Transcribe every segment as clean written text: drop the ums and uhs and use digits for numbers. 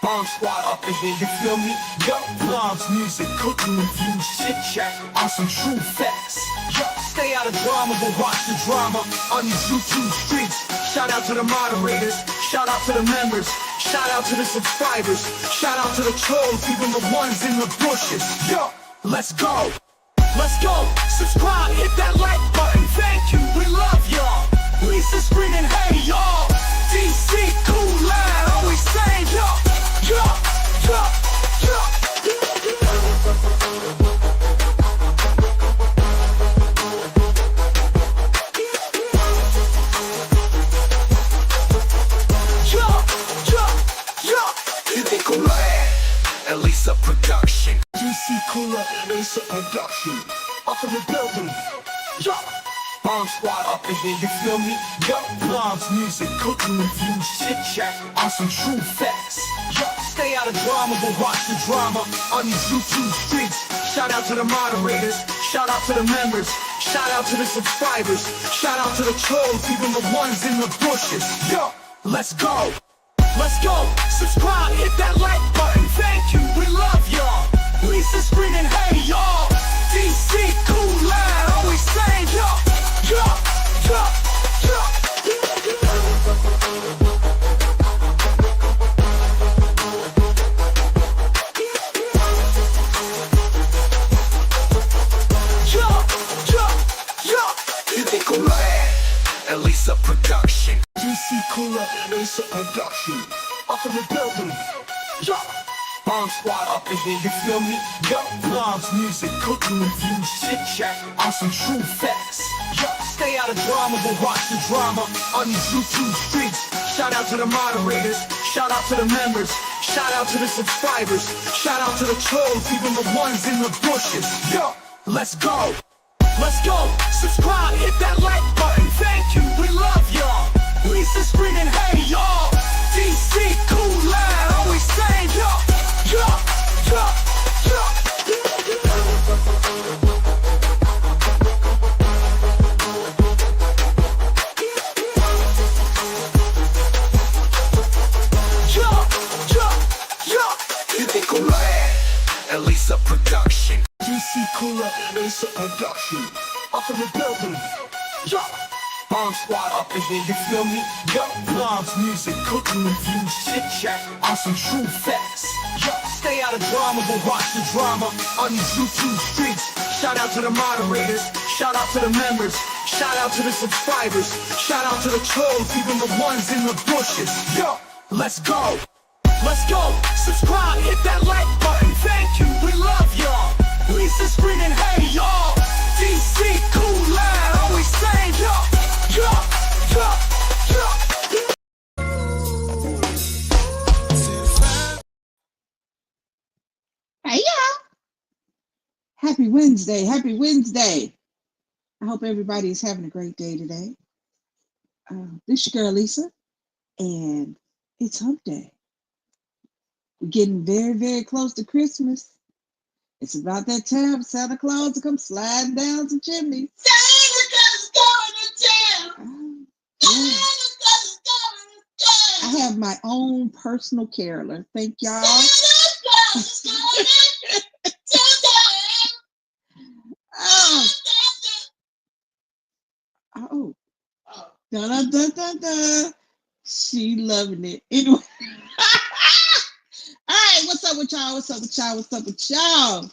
Bomb squad up in here, you feel me? Yo, moms, music, cooking reviews, chit chat on some true facts. Yo, stay out of drama, but watch the drama on these YouTube streets. Shout out to the moderators, shout out to the members, shout out to the subscribers, shout out to the trolls, even the ones in the bushes. Yo, let's go. Let's go. Subscribe, hit that like button. Thank you, we love y'all. Lisa screaming, hey y'all. DC cool line, always saying yo, yo, yo, yo. Yo, yo, yo. You think cool and Lisa production. DC Cooler and Lisa production. Up in the building. Yo. Bomb squad up in here, you feel me? Yo, moms, music, cooking reviews, chit chat on some true facts. Yo, stay out of drama, but watch the drama on these YouTube streets. Shout out to the moderators, shout out to the members, shout out to the subscribers, shout out to the trolls, even the ones in the bushes. Yo, let's go. Let's go. Subscribe, hit that like button. Thank you, we love y'all. Lisa screaming, hey y'all. DC cool line, always saying yo. Yo, yo, yo. Yo, yo, yo. You think Cooler and Lisa production. DC Cooler and Lisa production. Up in the building. Yo. Bomb squad up in here, you feel me? Yo, moms, music, cooking reviews, chit chat on some true facts. Yo, stay out of drama, but watch the drama on these YouTube streets. Shout out to the moderators, shout out to the members, shout out to the subscribers, shout out to the trolls, even the ones in the bushes. Yo, let's go. Let's go. Subscribe, hit that like button. Thank you, we love y'all. Lisa screaming, hey y'all. DC cool line, always saying yo. Yo, yo, yo. Yo, yo, yo. You think Cooler and Lisa production. DC Cooler and Lisa production. Up in the building. Yo. Bomb squad up in here, you feel me? Yo, moms, music, cooking reviews, chit chat on some true facts. Yo, stay out of drama, but watch the drama on these YouTube streets. Shout out to the moderators, shout out to the members, shout out to the subscribers, shout out to the trolls, even the ones in the bushes. Yo, let's go. Let's go. Subscribe, hit that like button. Thank you, we love y'all. Lisa screaming, hey y'all. DC cool line, always saying yo. Yo, yo, yo. Hey y'all. Happy Wednesday. Happy Wednesday. I hope everybody is having a great day today. This your girl Lisa, and it's hump day. We're getting very, very close to Christmas. It's about that time for Santa Claus to come sliding down some chimneys. Santa Claus is going to town. Yeah. Santa Claus is going to I town. have my own personal caroler. Thank y'all. Santa Claus is going to town. Oh, oh. Oh. Dun, dun, dun, dun, dun. She loving it. Anyway. All right, what's up with y'all? What's up with y'all? What's up with y'all?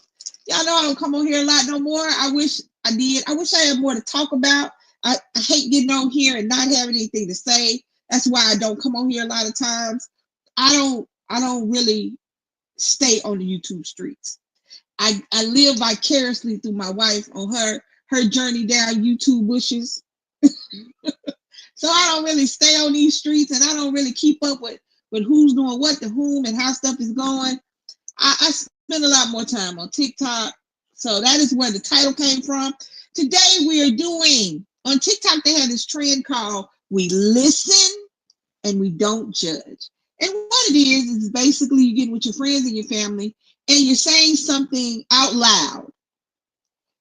Y'all know I don't come on here a lot no more. I wish I did. I wish I had more to talk about. I hate getting on here and not having anything to say. That's why I don't come on here a lot of times. I don't really stay on the YouTube streets. I live vicariously through my wife on her journey down YouTube bushes. So I don't really stay on these streets, and I don't really keep up with who's doing what to whom and how stuff is going. I spend a lot more time on TikTok. So that is where the title came from. Today we are doing, on TikTok they have this trend called We Listen and We Don't Judge. And what it is basically you get with your friends and your family and you're saying something out loud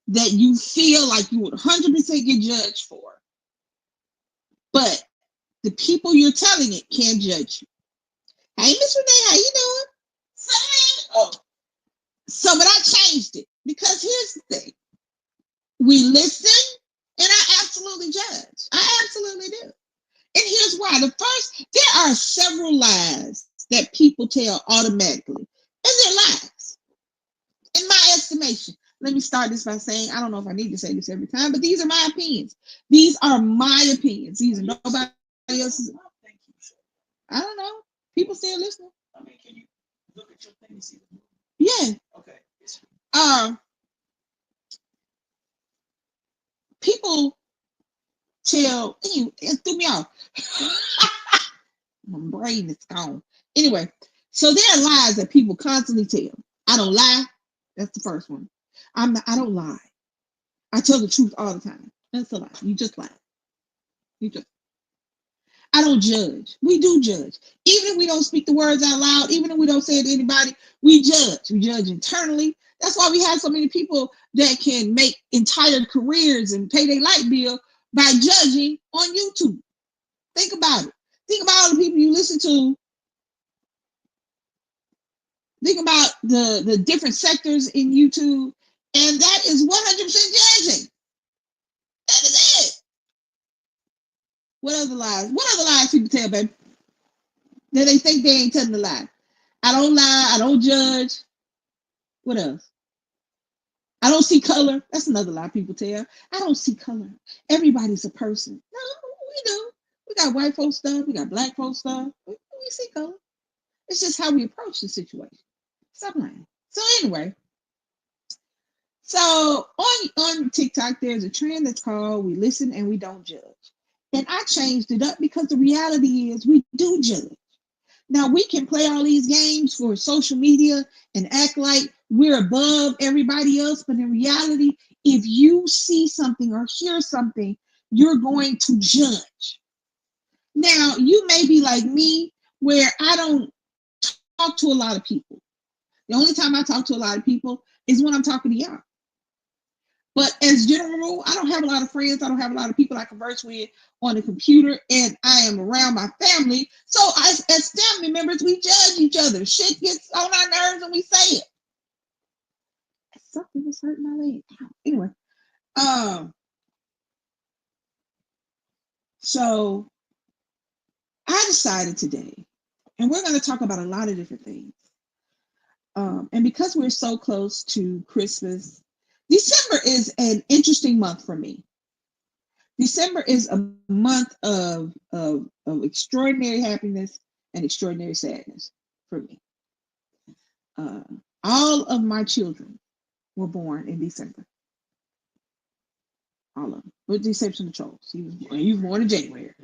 that you feel like you would 100% get judged for. But the people you're telling it can't judge you. Hey, Miss Renee, how you doing? So, but I changed it because here's the thing: we listen, and I absolutely judge. I absolutely do. And here's why: there are several lies that people tell automatically, and they're lies, in my estimation. Let me start this by saying, I don't know if I need to say this every time, but these are my opinions. These are my opinions. These are nobody else's. I don't know. People still listening. I mean, can you look at your thing and see the movie? Yeah. Okay. People tell it threw me off. My brain is gone. Anyway, so there are lies that people constantly tell. I don't lie. That's the first one. I don't lie. I tell the truth all the time. That's a lie. You just lie. You just. I don't judge. We do judge. Even if we don't speak the words out loud, even if we don't say it to anybody, we judge. We judge internally. That's why we have so many people that can make entire careers and pay their light bill by judging on YouTube. Think about it. Think about all the people you listen to. Think about the different sectors in YouTube, and that is 100% judging. That is it. What other lies? What other lies people tell, baby? That they think they ain't telling the lie. I don't lie. I don't judge. What else? I don't see color. That's another lie people tell. I don't see color. Everybody's a person. No, we do. We got white folk stuff. We got black folk stuff. We see color. It's just how we approach the situation. Stop lying. So anyway, so on TikTok, there's a trend that's called "We Listen and We Don't Judge," and I changed it up because the reality is we do judge. Now we can play all these games for social media and act like we're above everybody else, but in reality, if you see something or hear something, you're going to judge. Now you may be like me, where I don't talk to a lot of people. The only time I talk to a lot of people is when I'm talking to y'all. But as general rule, I don't have a lot of friends. I don't have a lot of people I converse with on the computer, and I am around my family. So as family members, we judge each other. Shit gets on our nerves and we say it. Something was hurting my leg. Anyway, so I decided today, and we're going to talk about a lot of different things. And because we're so close to Christmas, December is an interesting month for me. December is a month of extraordinary happiness and extraordinary sadness for me. All of my children were born in December. All of them. With the exception of Charles. He was born in January.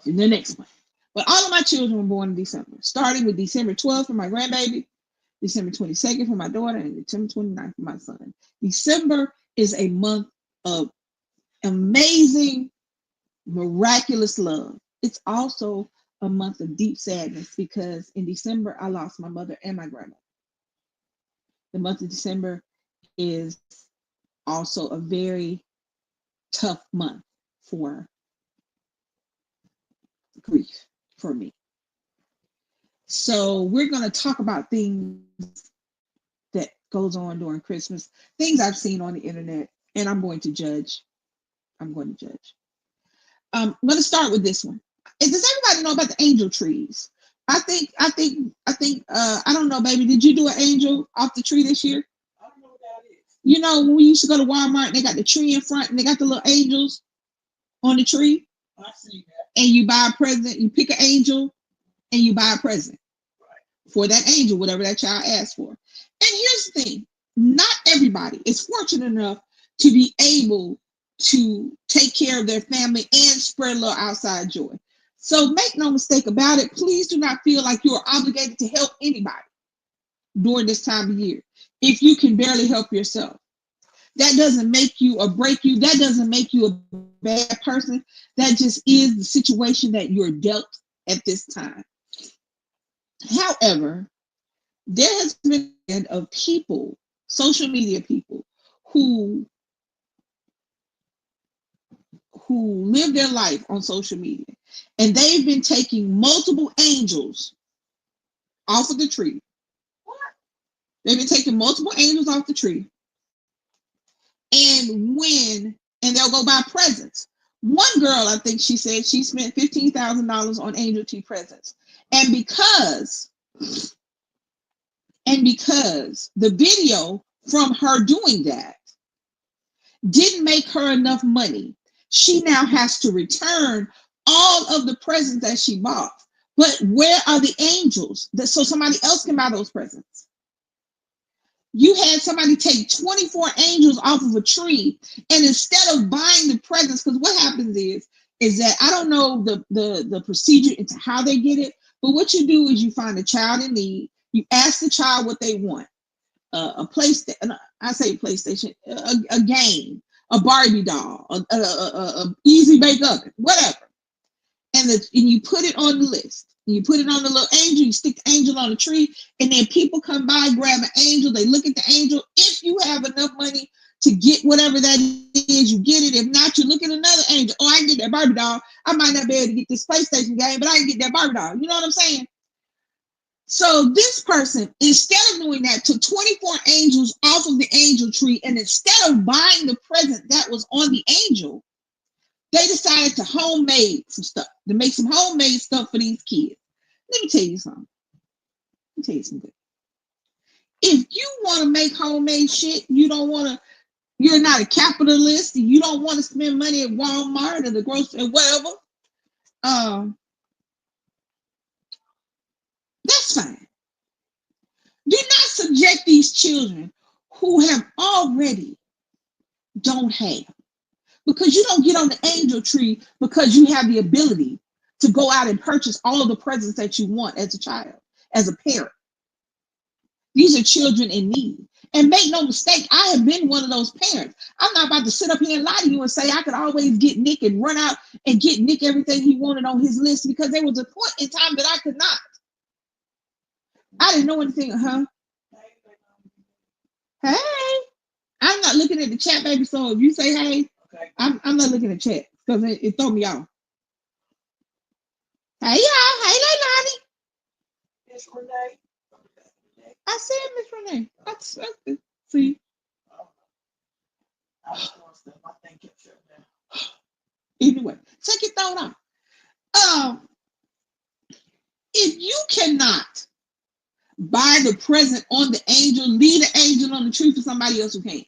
In the next month. But all of my children were born in December. Starting with December 12th for my grandbaby, December 22nd for my daughter, and December 29th for my son. December is a month of amazing, miraculous love. It's also a month of deep sadness because in December I lost my mother and my grandmother. The month of December is also a very tough month for grief for me. So we're going to talk about things that goes on during Christmas, things I've seen on the internet, and I'm going to judge. I'm going to judge. I'm going to start with this one. Does everybody know about the angel trees? I don't know, baby. Did you do an angel off the tree this year? I don't know what that is. You know, when we used to go to Walmart and they got the tree in front and they got the little angels on the tree. I see that. And you buy a present, you pick an angel and you buy a present for that angel, whatever that child asked for. And here's the thing, not everybody is fortunate enough to be able to take care of their family and spread a little outside joy. So make no mistake about it. Please do not feel like you are obligated to help anybody during this time of year if you can barely help yourself. That doesn't make you or break you. That doesn't make you a bad person. That just is the situation that you're dealt at this time. However, there has been of people, social media people, who live their life on social media, and they've been taking multiple angels off of the tree. They've been taking multiple angels off the tree, and they'll go buy presents. One girl, I think she said she spent $15,000 on angel tree presents, and because the video from her doing that didn't make her enough money, she now has to return all of the presents that she bought. But where are the angels so somebody else can buy those presents? You had somebody take 24 angels off of a tree, and instead of buying the presents, because what happens is that I don't know the procedure into how they get it, but what you do is you find a child in need, you ask the child what they want, a PlayStation, I say PlayStation, a game, a Barbie doll, a easy bake oven, whatever, and you put it on the list. You put it on the little angel, you stick the angel on the tree, and then people come by, grab an angel, they look at the angel. If you have enough money to get whatever that is, you get it. If not, you look at another angel. Oh, I can get that Barbie doll. I might not be able to get this PlayStation game, but I can get that Barbie doll. You know what I'm saying? So this person, instead of doing that, took 24 angels off of the angel tree, and instead of buying the present that was on the angel, they decided to homemade some stuff, to make some homemade stuff for these kids. Let me tell you something. Let me tell you something. If you want to make homemade shit, you're not a capitalist, and you don't want to spend money at Walmart or the grocery or whatever, that's fine. Do not subject these children who have already don't have. Because you don't get on the angel tree because you have the ability to go out and purchase all of the presents that you want as a child, as a parent. These are children in need. And make no mistake, I have been one of those parents. I'm not about to sit up here and lie to you and say I could always get Nick and run out and get Nick everything he wanted on his list, because there was a point in time that I could not. I didn't know anything, Hey, I'm not looking at the chat, baby. So if you say hey, okay. I'm not looking at chat because it throw me off. Hey, y'all. Hey, Leilani. Miss Renee. I said Miss Renee. I see. Anyway, take your thought off. If you cannot buy the present on the angel, leave the angel on the tree for somebody else who can.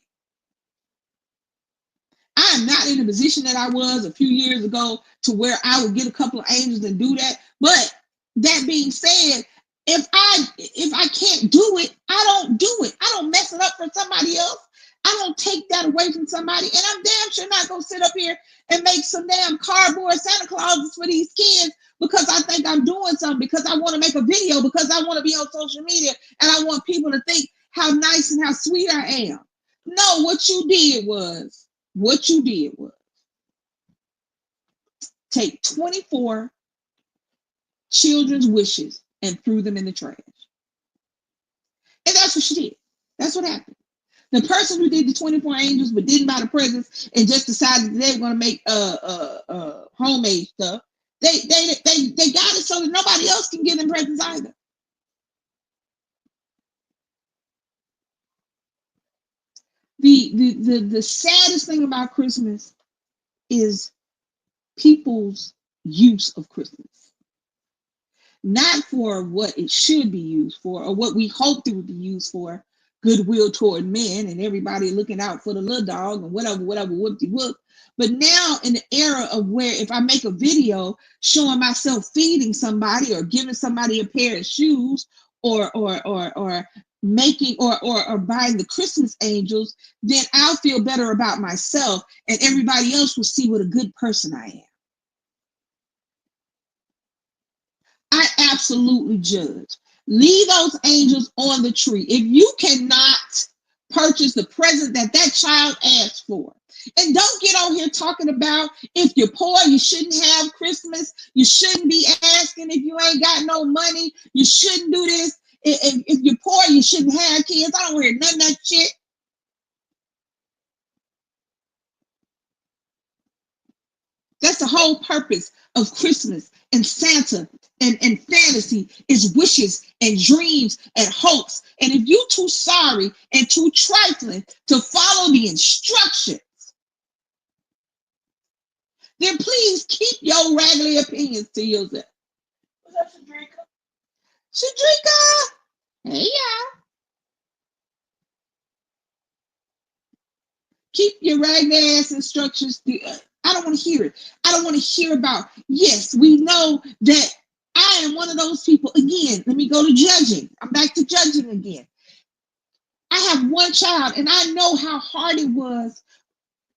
I am not in the position that I was a few years ago to where I would get a couple of angels and do that. But that being said, if I can't do it, I don't do it. I don't mess it up for somebody else. I don't take that away from somebody. And I'm damn sure not going to sit up here and make some damn cardboard Santa Clauses for these kids because I think I'm doing something, because I want to make a video, because I want to be on social media and I want people to think how nice and how sweet I am. No, what you did was take 24 children's wishes and threw them in the trash. And that's what she did. That's what happened. The person who did the 24 angels but didn't buy the presents and just decided that they were going to make homemade stuff, they got it so that nobody else can give them presents either. The saddest thing about Christmas is people's use of Christmas. Not for what it should be used for or what we hoped it would be used for, goodwill toward men and everybody looking out for the little dog and whatever, whoop-de-whoop. But now in the era of where if I make a video showing myself feeding somebody or giving somebody a pair of shoes or making or buying the Christmas angels, then I'll feel better about myself and everybody else will see what a good person I am. I absolutely judge. Leave those angels on the tree. If you cannot purchase the present that child asked for, and don't get on here talking about if you're poor, you shouldn't have Christmas. You shouldn't be asking if you ain't got no money. You shouldn't do this. If you're poor, you shouldn't have kids. I don't hear none of that shit. That's the whole purpose of Christmas and Santa and fantasy is wishes and dreams and hopes. And if you too sorry and too trifling to follow the instructions, then please keep your raggedy opinions to yourself. Was that Shadrika? Shadrika, hey y'all. Keep your raggedy ass instructions. I don't want to hear it. I don't want to hear about, yes, we know that I am one of those people. Again, let me go to judging. I'm back to judging again. I have one child, and I know how hard it was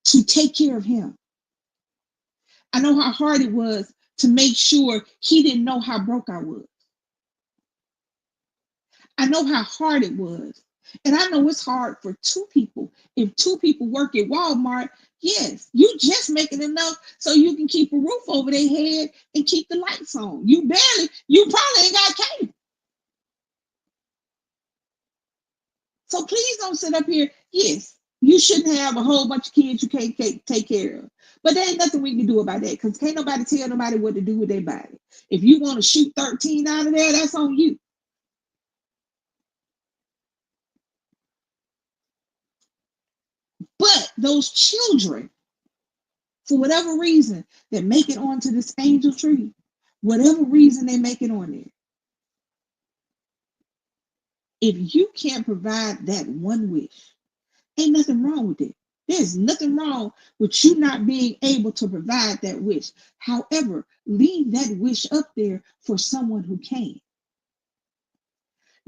to take care of him. I know how hard it was to make sure he didn't know how broke I was. I know how hard it was. And I know it's hard for two people. If two people work at Walmart, yes, you just making enough so you can keep a roof over their head and keep the lights on. You probably ain't got cable. So please don't sit up here. Yes, you shouldn't have a whole bunch of kids you can't take care of. But there ain't nothing we can do about that because can't nobody tell nobody what to do with their body. If you want to shoot 13 out of there, that's on you. But those children, for whatever reason, that make it onto this angel tree, whatever reason they make it on there, if you can't provide that one wish, ain't nothing wrong with it. There's nothing wrong with you not being able to provide that wish. However, leave that wish up there for someone who can.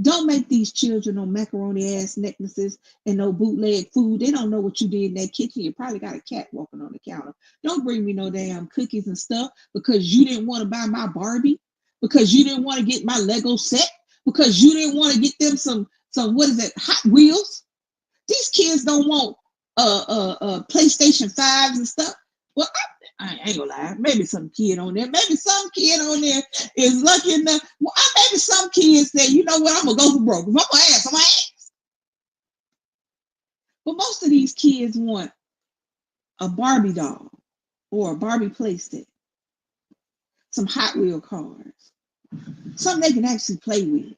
Don't make these children no macaroni ass necklaces and no bootleg food. They don't know what you did in that kitchen. You probably got a cat walking on the counter. Don't bring me no damn cookies and stuff because you didn't want to buy my Barbie, because you didn't want to get my Lego set, because you didn't want to get them some what is it, Hot Wheels. These kids don't want PlayStation 5s and stuff. Well, I ain't gonna lie. Maybe some kid on there. Maybe some kid on there is lucky enough. Well, maybe some kids say, you know what, I'm gonna go for broke. If I'm gonna ask, I'm gonna ask. But most of these kids want a Barbie doll or a Barbie playset, some Hot Wheel cars, something they can actually play with.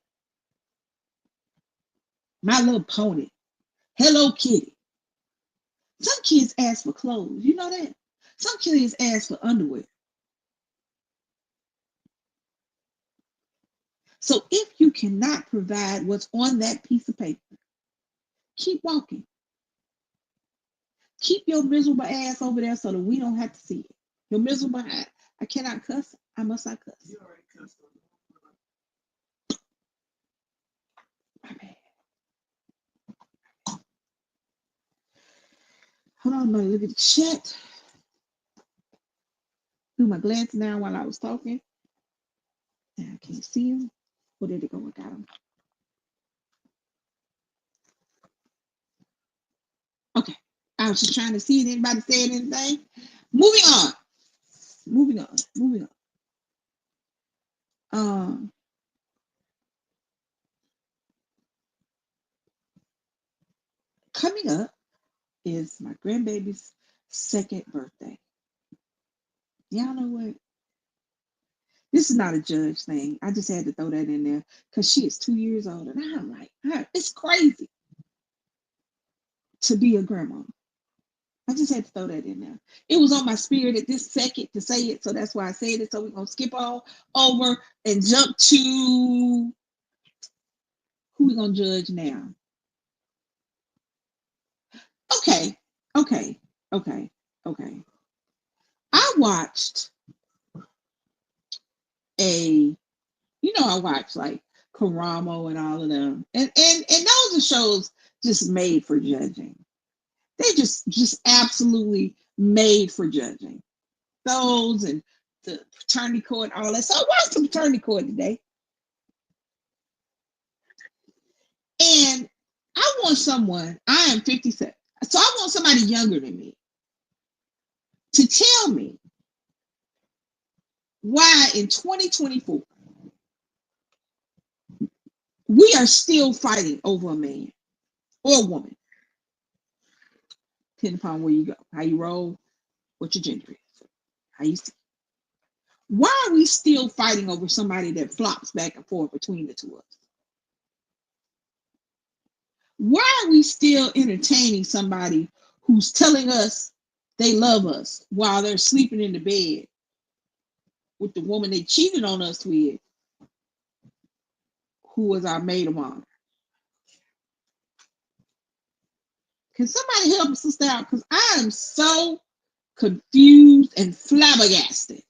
My Little Pony, Hello Kitty. Some kids ask for clothes. You know that? Some kids ask for underwear. So if you cannot provide what's on that piece of paper, keep walking. Keep your miserable ass over there so that we don't have to see it. Your miserable ass. I cannot cuss. I must not cuss. You already cussed. My bad. Hold on, I'm gonna look at the chat. Do my glasses down while I was talking. Now I can't see them. Where did it go? I got them. Okay. I was just trying to see if anybody said anything. Moving on. Coming up is my grandbaby's second birthday. Y'all know what? This is not a judge thing. I just had to throw that in there because she is 2 years old. And I'm like, it's crazy to be a grandma. I just had to throw that in there. It was on my spirit at this second to say it. So that's why I said it. So we're going to skip all over and jump to who we're going to judge now. Okay. I watched I watched like Karamo and all of them. And those are shows just made for judging. They just absolutely made for judging. Those and the paternity court, all that. So I watched the paternity court today. And I want someone, I am 57, so I want somebody younger than me to tell me why in 2024 we are still fighting over a man or a woman, depending upon where you go, how you roll, what your gender is, how you see. Why are we still fighting over somebody that flops back and forth between the two of us? Why are we still entertaining somebody who's telling us they love us while they're sleeping in the bed with the woman they cheated on us with, who was our maid of honor? Can somebody help a sister out? Because I am so confused and flabbergasted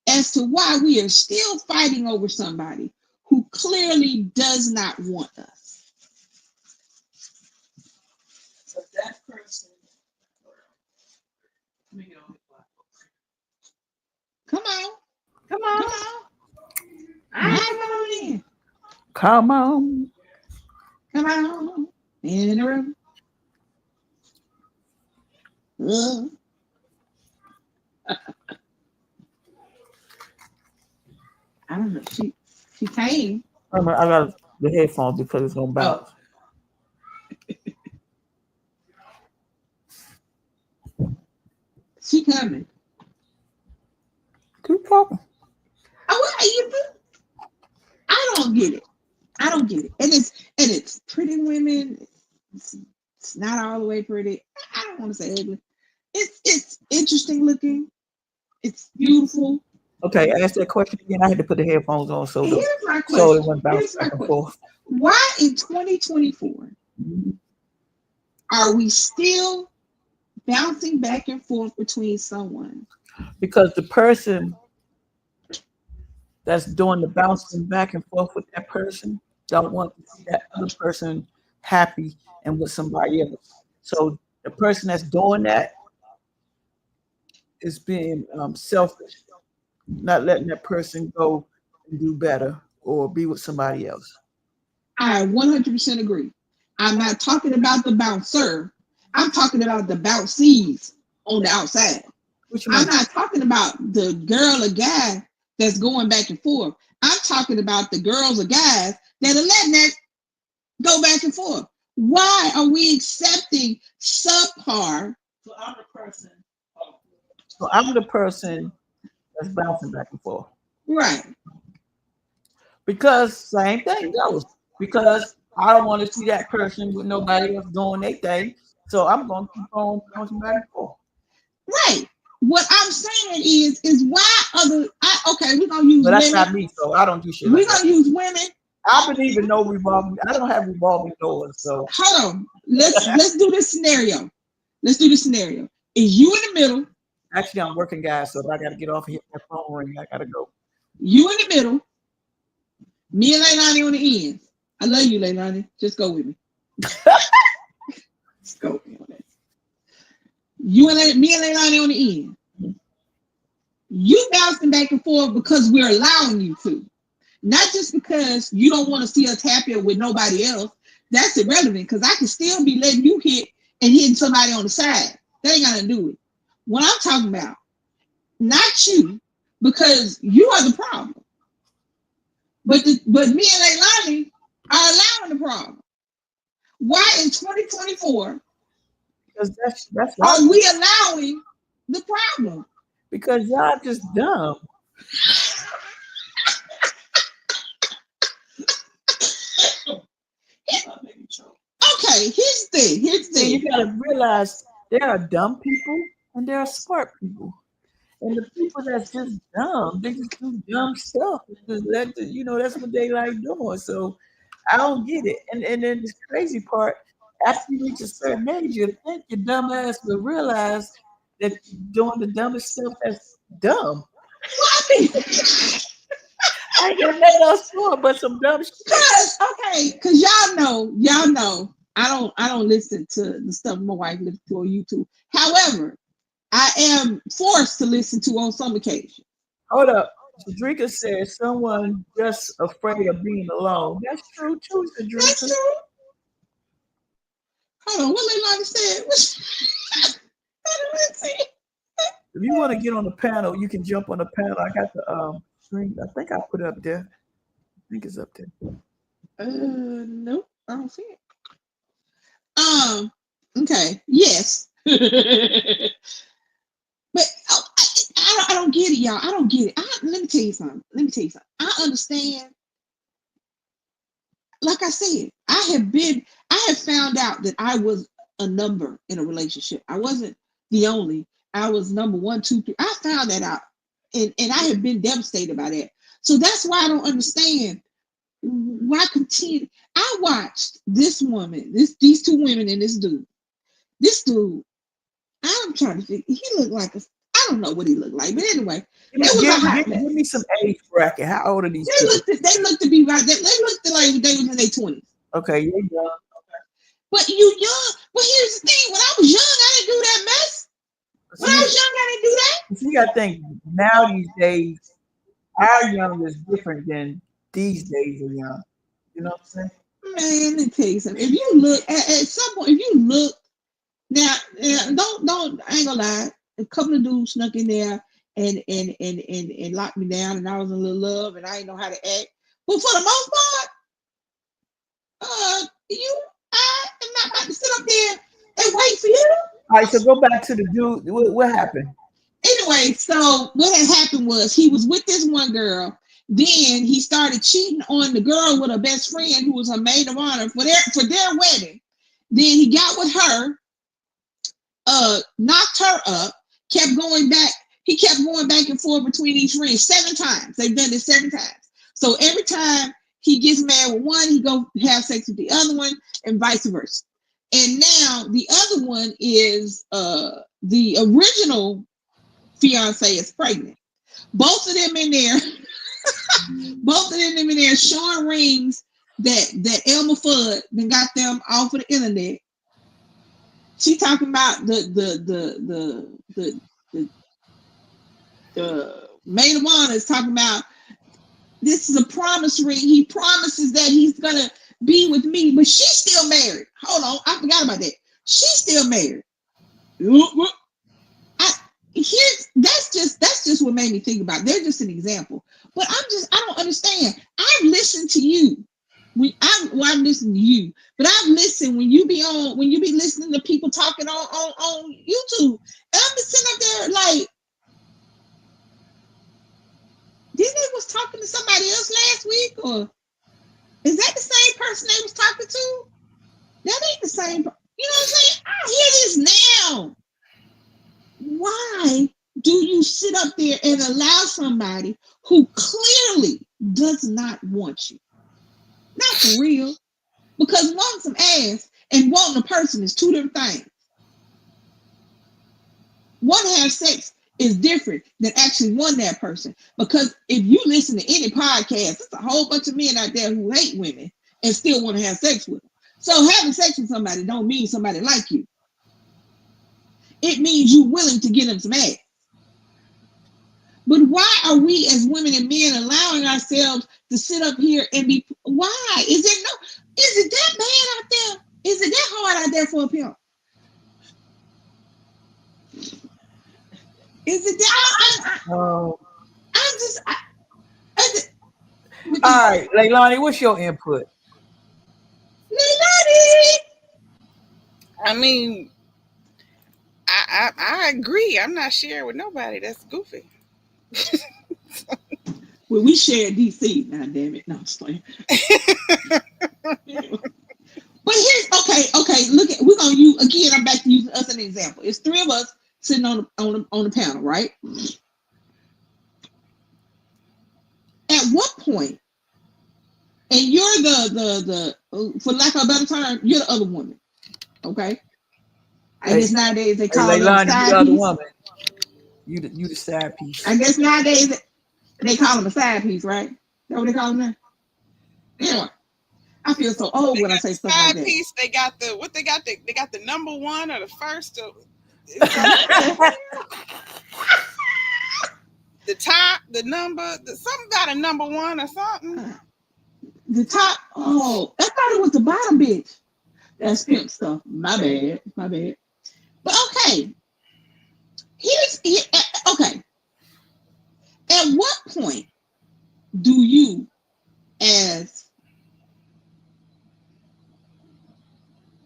as to why we are still fighting over somebody who clearly does not want us. So that person. Come on. Come Come on. on. Come on in. Come on. Come on. In the room. I don't know. She came. I got the headphones because it's gonna bounce. She coming. Keep talking. I don't get it. I don't get it. And it's pretty women. It's not all the way pretty. I don't want to say ugly. It's interesting looking. It's beautiful. Okay, ask that question again. I had to put the headphones on so Here's my so it question. went bounce back and forth. Why in 2024 are we still bouncing back and forth between someone? Because the person that's doing the bouncing back and forth with that person don't want to see that other person happy and with somebody else. So the person that's doing that is being selfish, not letting that person go and do better or be with somebody else. I 100% agree. I'm not talking about the bouncer. I'm talking about the bouncees on the outside. I'm not talking about the girl or guy that's going back and forth. I'm talking about the girls or guys that are letting that go back and forth. Why are we accepting subpar? So I'm the person. So I'm the person that's bouncing back and forth. Right. Because same thing goes. Because I don't want to see that person with nobody else doing their thing. So I'm going to keep on bouncing back and forth. Right. What I'm saying is why okay, we're gonna use but that's women. not me, so I don't do shit. We're Like gonna that. use women. I believe in no revolving. I don't have revolving doors, so hold on. Let's do this scenario. Let's do this scenario. Is you in the middle? Actually, I'm working, guys, so I got to get off and hit that phone ring. I gotta go. You in the middle. Me and Leilani on the end. I love you, Leilani. Just go with me. Just go with me on that. Me and Leilani on the end. You bouncing back and forth because we're allowing you to. Not just because you don't want to see us happier with nobody else. That's irrelevant because I can still be letting you hit and hitting somebody on the side. That ain't got to do it. What I'm talking about, not you, because you are the problem. But me and Leilani are allowing the problem. Why in 2024 Because that's are we allowing the problem? Because y'all just dumb. Okay, here's the thing. You gotta realize there are dumb people and there are smart people. And the people that's just dumb, they just do dumb stuff. Just that's what they like doing. So I don't get it. And then this crazy part, after you reach a certain age, you think your dumb ass will realize that you're doing the dumbest stuff that's dumb. I ain't gonna make no sure, but some dumb shit. Because y'all know, I don't listen to the stuff my wife listens to on YouTube. However, I am forced to listen to on some occasion. Hold up. Cedrica says someone just afraid of being alone. That's true too, Cedrica. That's true. Hold on, what Leilani said? If you want to get on the panel, you can jump on the panel. I got the screen. I think I put it up there. I think it's up there. Nope, I don't see it. Okay, yes. But I I don't get it, y'all. I don't get it. Let me tell you something. I understand. Like I said, I have found out that I was a number in a relationship. I wasn't the only. I was number one, two, three. I found that out. And I have been devastated by that. So that's why I don't understand why continue. I watched this woman, these two women and this dude. This dude, I'm trying to figure, he looked like I don't know what he looked like, but anyway, it was a hot mess. Give me some age bracket. How old are these They people? looked to be right. They looked like they was in their 20s. Okay, you're young. But you young. But here's the thing: when I was young, I didn't do that mess. When I was young, I didn't do that. See, I think now these days, our young is different than these days of young. You know what I'm saying? Man, let me tell you something. If you look at some point, if you look now, don't. I ain't gonna lie. A couple of dudes snuck in there and locked me down, and I was in a little love, and I didn't know how to act. But for the most part, I am not about to sit up there and wait for you. All right, so go back to the dude. What happened? Anyway, so what had happened was he was with this one girl. Then he started cheating on the girl with her best friend, who was her maid of honor for their wedding. Then he got with her, knocked her up, kept going back. He kept going back and forth between each friend 7 times. They've done this 7 times. So every time he gets mad with one, he go have sex with the other one, and vice versa. And now the other one is the original fiance is pregnant. Both of them in there, showing rings that Elmer Fudd then got them off of the internet. She talking about the maid of honor is talking about this is a promise ring. He promises that he's gonna be with me, but she's still married. Hold on, I forgot about that. She's still married. That's just what made me think about it. They're just an example. But I don't understand. I've listened to you. I'm listening to you, but I've listened when you be listening to people talking on YouTube. And I'm just sitting up there like, Disney was talking to somebody else last week, or is that the same person they was talking to? That ain't the same. You know what I'm saying? I hear this now. Why do you sit up there and allow somebody who clearly does not want you? Not for real. Because wanting some ass and wanting a person is 2 different things. Wanting to have sex is different than actually wanting that person. Because if you listen to any podcast, there's a whole bunch of men out there who hate women and still want to have sex with them. So having sex with somebody don't mean somebody like you. It means you're willing to give them some ass. But why are we as women and men allowing ourselves to sit up here and be? Why is it that bad out there? Is it that hard out there for a pimp? Is it that? All right, Leilani, what's your input? Leilani. I mean, I agree. I'm not sharing with nobody. That's goofy. Well, we share DC. Now, damn it. No, I'm just playing. But here's okay. Look at we're gonna use again. I'm back to using us as an example. It's 3 of us sitting on the panel, right? At what point, and you're the for lack of a better term, you're the other woman, okay? I guess nowadays they call them a side piece. Woman. You the side piece. I guess nowadays they call them a side piece, right? That what they call them now? Anyway, I feel so old when I say stuff like that. Piece, they got the what? They got the number 1 or the first. The top, the number, something got a number 1 or something. The top. Oh, I thought it was the bottom bitch. That's pimp stuff. My bad. But okay. Okay. At what point do you, as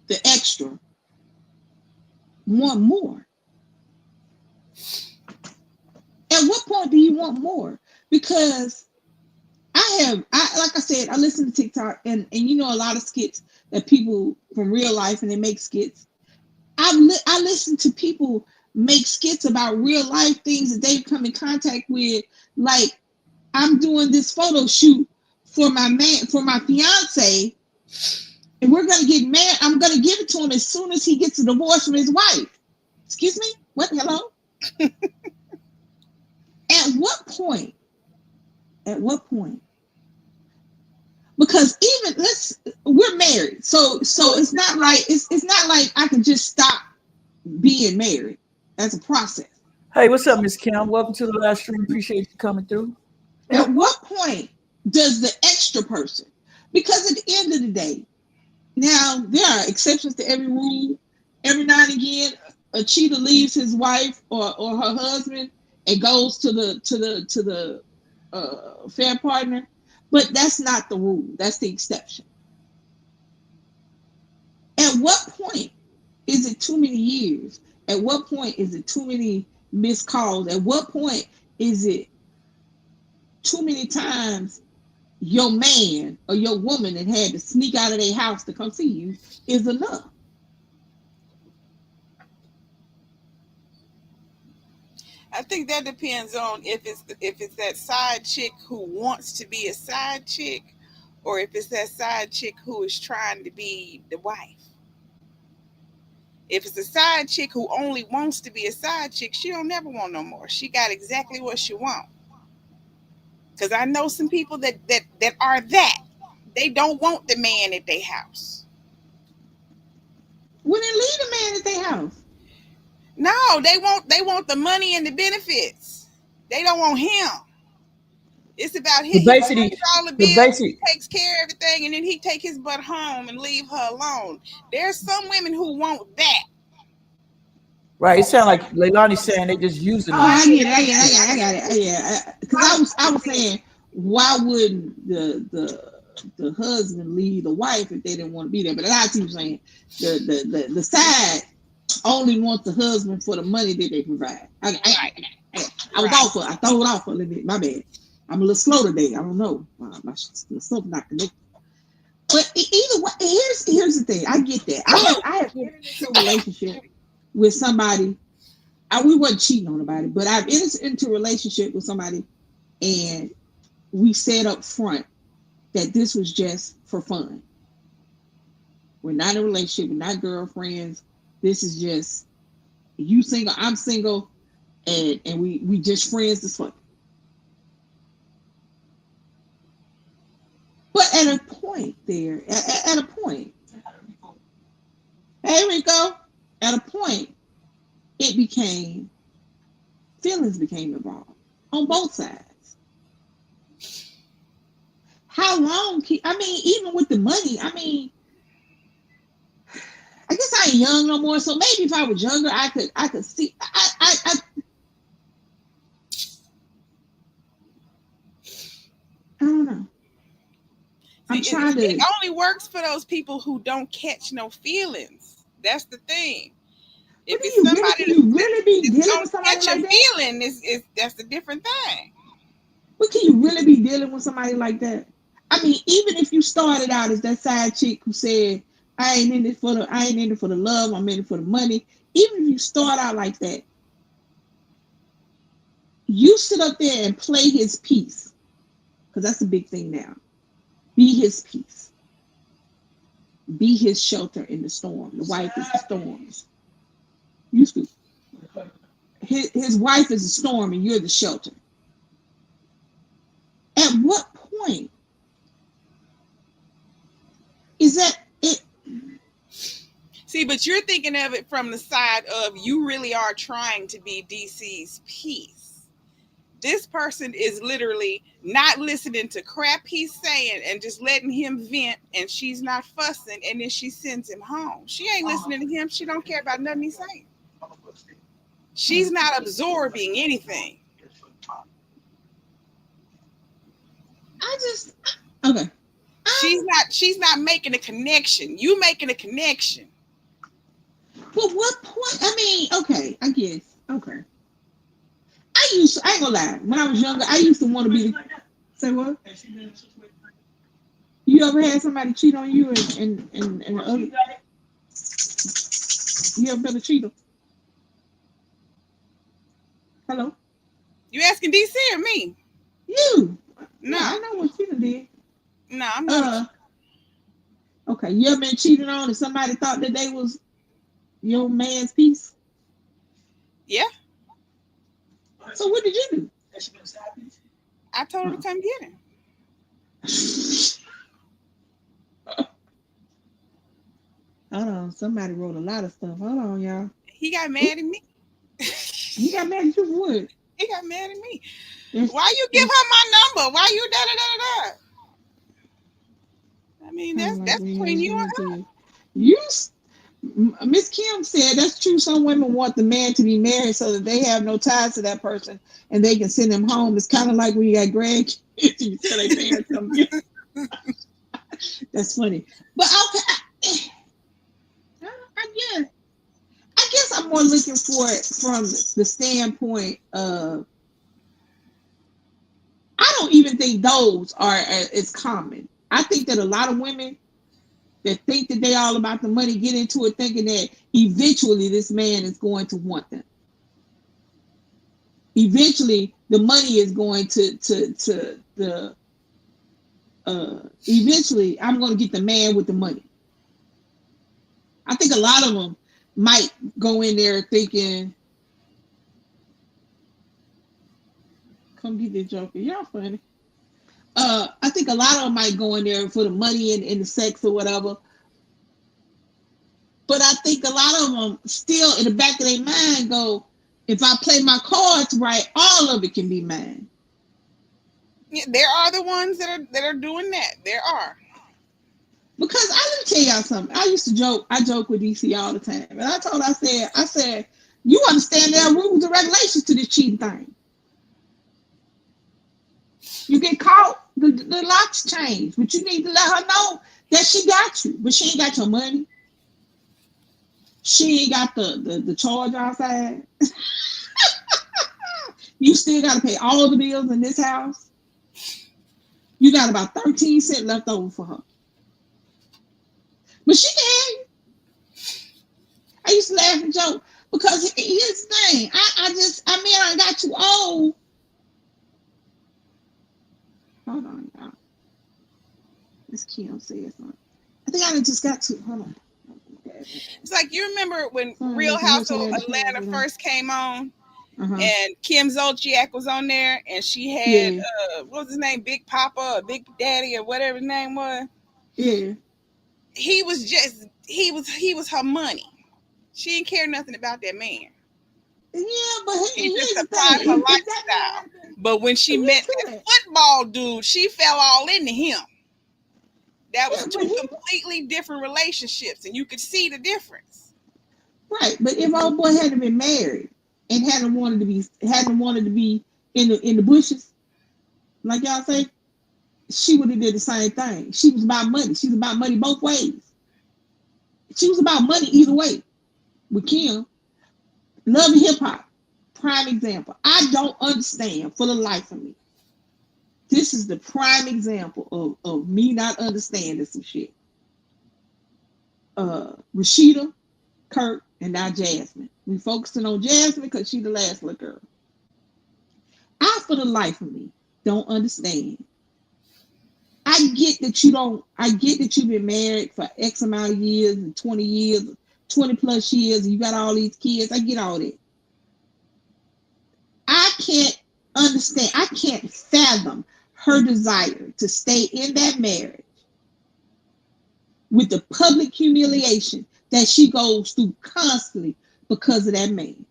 the extra, want more? At At what point do you want more? Because I like I said, I listen to TikTok and you know a lot of skits that people from real life and they make skits. I listen to people make skits about real life things that they've come in contact with. Like I'm doing this photo shoot for my fiance, and we're gonna get married. I'm gonna give it to him as soon as he gets a divorce from his wife. Excuse me? What? Hello? At what point? At what point? Because even we're married, so it's not like it's not like I can just stop being married. That's a process. Hey, what's up, Miss Kim? Welcome to the live stream. Appreciate you coming through. At what point does the extra person? Because at the end of the day, now there are exceptions to every rule. Every now and again, a cheater leaves his wife or her husband and goes to the fair partner, but that's not the rule. That's the exception. At what point is it too many years? At what point is it too many missed calls? At what point is it too many times your man or your woman that had to sneak out of their house to come see you is enough? I think that depends on if it's that side chick who wants to be a side chick, or if it's that side chick who is trying to be the wife. If it's a side chick who only wants to be a side chick, she don't never want no more. She got exactly what she want. Because I know some people that are that. They don't want the man at their house. Well, then leave the man at their house. No, they want the money and the benefits. They don't want him. It's about him. He pays all the bills, he takes care of everything, and then he take his butt home and leave her alone. There's some women who want that. Right. It sounds like Leilani's saying they just using it. Oh, I got it. Yeah. Because I was saying, why wouldn't the husband leave the wife if they didn't want to be there? But a lot of people saying the side only wants the husband for the money that they provide. I was off for I throw it off for a little bit. My bad. I'm a little slow today. I don't know. My stuff not connected. But either way, here's the thing. I get that. I have been in a relationship with somebody. We wasn't cheating on nobody, but I've entered into a relationship with somebody, and we said up front that this was just for fun. We're not in a relationship. We're not girlfriends. This is just you single, I'm single, and we just friends this fuck. But at a point there, at a point, hey Rico, at a point, feelings became involved on both sides. How long? Even with the money, I guess I ain't young no more. So maybe if I was younger, I could see. I don't know. It only works for those people who don't catch no feelings. That's the thing. If it's somebody you really be dealing with somebody catch like a that? feeling, is that's a different thing. But can you really be dealing with somebody like that? Even if you started out as that side chick who said, I ain't in it for the love, I'm in it for the money. Even if you start out like that, you sit up there and play his piece. Because that's the big thing now. Be his peace. Be his shelter in the storm. The wife is the storm. Used to. His wife is the storm and you're the shelter. At what point is that it? See, but you're thinking of it from the side of you really are trying to be DC's peace. This person is literally not listening to crap he's saying and just letting him vent, and she's not fussing, and then she sends him home. She ain't listening to him. She don't care about nothing he's saying. She's not absorbing anything. Okay. She's not making a connection. You making a connection. But what point? Okay, I guess. Okay. I ain't gonna lie. When I was younger, I used to want to be. Say what? You ever had somebody cheat on you and the other? You ever been a cheater? Hello? You asking DC or me? You. No, Yeah, I know what cheater did. no, I'm not. Okay. You ever been cheated on and somebody thought that they was your man's piece? Yeah, So what did you do? I told her to come get him. Hold on. Somebody wrote a lot of stuff. Hold on, y'all. He got mad at me. You got mad at you for what? He got mad at me. It's, Why you give her my number? Why you da da da da da? I mean, kind of like that's when between you and you her. to Miss Kim said that's true. Some women want the man to be married so that they have no ties to that person and they can send him home. It's kind of like when you got grandkids and you tell their parents come get. That's funny. But okay, I guess I'm more looking for it from the standpoint of I don't even think those are as common. I think that a lot of women that think that they all about the money get into it thinking that eventually this man is going to want them. Eventually the money is going to the eventually I'm going to get the man with the money. I think a lot of them might go in there thinking, come get this joker. Y'all funny. I think a lot of them might go in there for the money and the sex or whatever. But I think a lot of them still in the back of their mind go, if I play my cards right, all of it can be mine. Yeah, there are the ones that are doing that. There are. Because let me tell y'all something. I joke with DC all the time. And I said, you understand there are rules and regulations to this cheating thing. You get caught, the locks change, but you need to let her know that she got you, but she ain't got your money. She ain't got the charge outside. You still got to pay all the bills in this house. You got about 13 cents left over for her. But she can. I used to laugh and joke because here's the thing. I got you old. Hold on, y'all. Miss Kim said something. I think I just got to. Hold on. Okay. It's like you remember when Real Listen, House of listen, Atlanta listen. first came on, Uh-huh. and Kim Zolciak was on there, and she had Yeah. what was his name, Big Papa or Big Daddy or whatever his name was. Yeah. He was her money. She didn't care nothing about that man. Yeah, but He just here's the supplied thing. her If that lifestyle. man, But when she met that football dude, she fell all into him. That was yeah, but two completely different relationships, and you could see the difference. right. But if old boy hadn't been married and hadn't wanted to be in the bushes, like y'all say, she would have did the same thing. She was about money. She was about money both ways. She was about money either way. With Kim, Love and Hip Hop, prime example. I don't understand for the life of me. This is the prime example of me not understanding some shit. Rashida, Kirk, and now Jasmine. We focusing on Jasmine because she the last little girl. I, for the life of me, don't understand. I get that you don't. I get that you've been married for X amount of years, and 20 years, 20 plus years, and you got all these kids. I get all that. I can't understand. I can't fathom her desire to stay in that marriage with the public humiliation that she goes through constantly because of that man.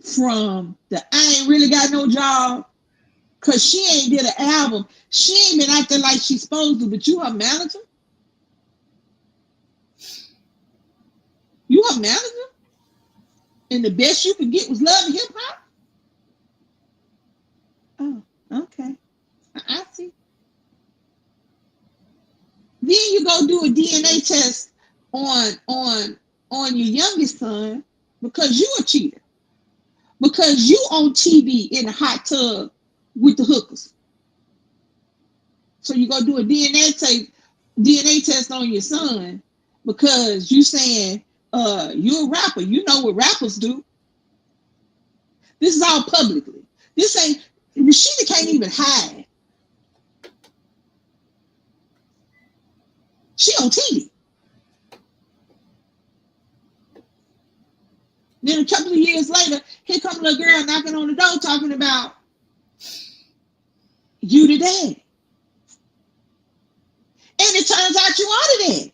From the I ain't really got no job because she ain't did an album. She ain't been acting like she's supposed to, but you her manager? You her manager? And the best you could get was Love and Hip Hop? Oh, okay. I see. Then you go do a DNA test on your youngest son, because you a cheater. Because you on TV in a hot tub with the hookers. So you go do a DNA test on your son because you saying you're a rapper. You know what rappers do. This is all publicly. This ain't Rashida can't even hide. She on TV. Then a couple of years later, here comes a little girl knocking on the door talking about you the daddy. And it turns out you are the daddy.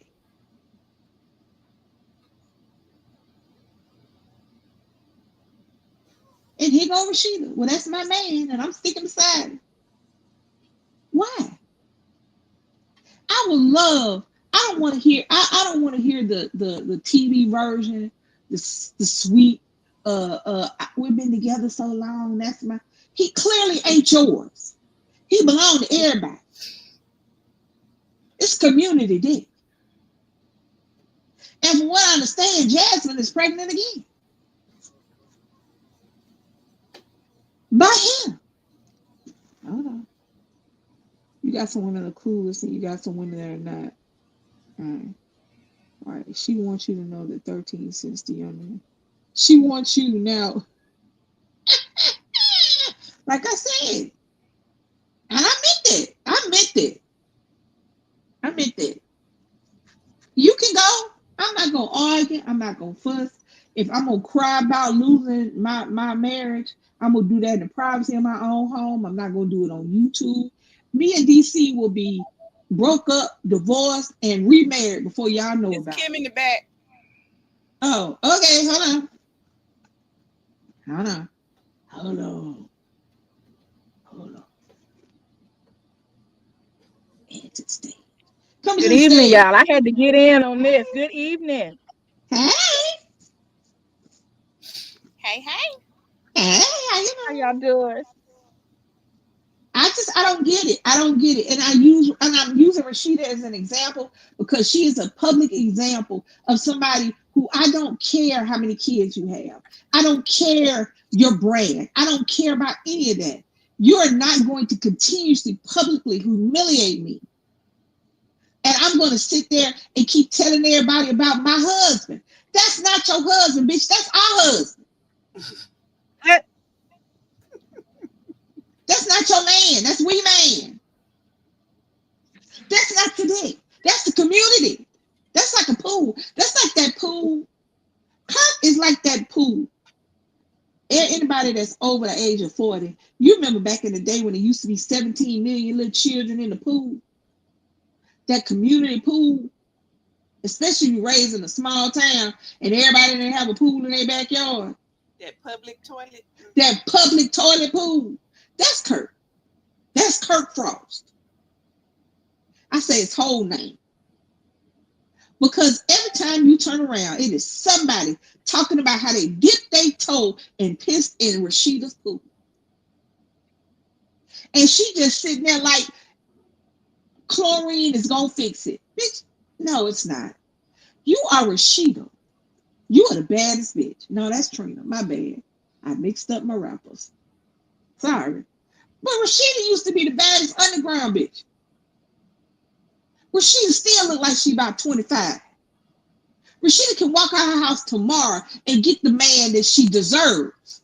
And here go Rashida. Well, that's my man, and I'm sticking beside him. Why? I would love. I don't want to hear. I don't want to hear the TV version, the sweet. We've been together so long. That's my. He clearly ain't yours. He belonged to everybody. It's community dick. And from what I understand, Jasmine is pregnant again by him. Hold on. You got some women that are clueless, and you got some women that are not. All right. All right. She wants you to know that 13 cents the young man. She wants you now. Like I said, and I meant it. I meant it. I meant it. You can go. I'm not gonna argue. I'm not gonna fuss. If I'm gonna cry about losing my marriage, I'm gonna do that in the privacy of my own home. I'm not gonna do it on YouTube. Me and DC will be broke up, divorced, and remarried before y'all know It's about Kim it. in the back. Oh, okay. Hold on. Hold on. Hold on. Hold on. And to the stage. Come to Good the evening, stage. y'all. I had to get in on this. Good evening. Hey. Hey, hey. Hey. How you How doing? y'all doing? I don't get it. I don't get it. And I'm using Rashida as an example because she is a public example of somebody who I don't care how many kids you have. I don't care your brand. I don't care about any of that. You are not going to continuously publicly humiliate me. And I'm going to sit there and keep telling everybody about my husband. That's not your husband, bitch. That's our husband. Eh, That's not your man. That's we man. That's not today. That's the community. That's like a pool. That's like that pool. Kurt is like that pool. Anybody that's over the age of 40, you remember back in the day when it used to be 17 million little children in the pool? That community pool, especially if you raised in a small town and everybody didn't have a pool in their backyard. That public toilet. That public toilet pool. That's Kurt. That's Kurt Frost. I say his whole name. Because every time you turn around, it is somebody talking about how they dipped their toe and pissed in Rashida's pool. And she just sitting there like chlorine is gonna fix it. Bitch, no, it's not. You are Rashida. You are the baddest bitch. No, that's Trina. My bad. I mixed up my rappers. Sorry. But Rashida used to be the baddest underground bitch. Rashida still look like she about 25. Rashida can walk out her house tomorrow and get the man that she deserves.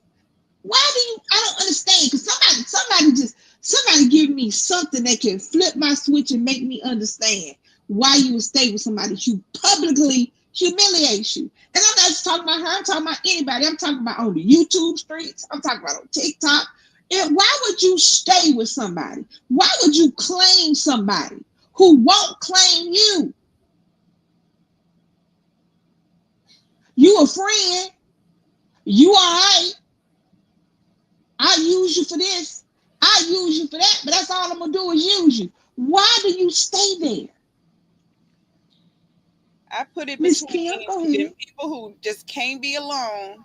Why do you? I don't understand. Because somebody give me something that can flip my switch and make me understand why you would stay with somebody who publicly humiliates you. And I'm not just talking about her. I'm talking about anybody. I'm talking about on the YouTube streets. I'm talking about on TikTok. And why would you stay with somebody? Why would you claim somebody who won't claim you? You a friend. You all right. I use you for this. I use you for that. But that's all I'm going to do is use you. Why do you stay there? I put it Miss between Kim, go them ahead. people who just can't be alone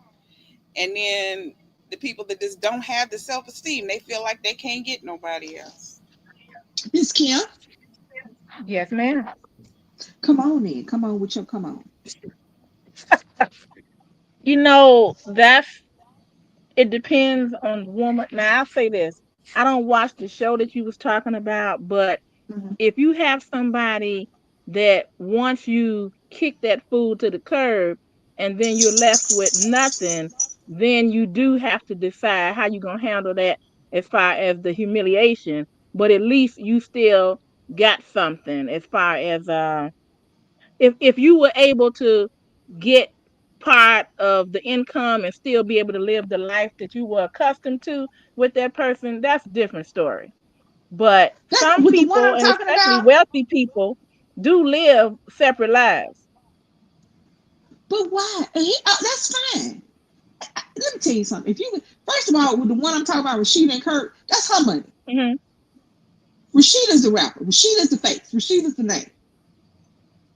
and then the people that just don't have the self esteem. They feel like they can't get nobody else. Miss Kim, yes, ma'am. come on in. Come on with your come on. You know, that's it depends on the woman. Now I'll say this. I don't watch the show that you was talking about, but Mhm. if you have somebody that once you kick that food to the curb and then you're left with nothing, then you do have to decide how you're gonna handle that as far as the humiliation. But at least you still got something as far as if you were able to get part of the income and still be able to live the life that you were accustomed to with that person, that's a different story. But That's some with the one people, I'm and talking especially about. wealthy people, do live separate lives. But why? That's fine. Let me tell you something. If you first of all, with the one I'm talking about, Rashida and Kurt, that's her money. Hmm. Rashida's the rapper. Rashida's the face. Rashida's the name.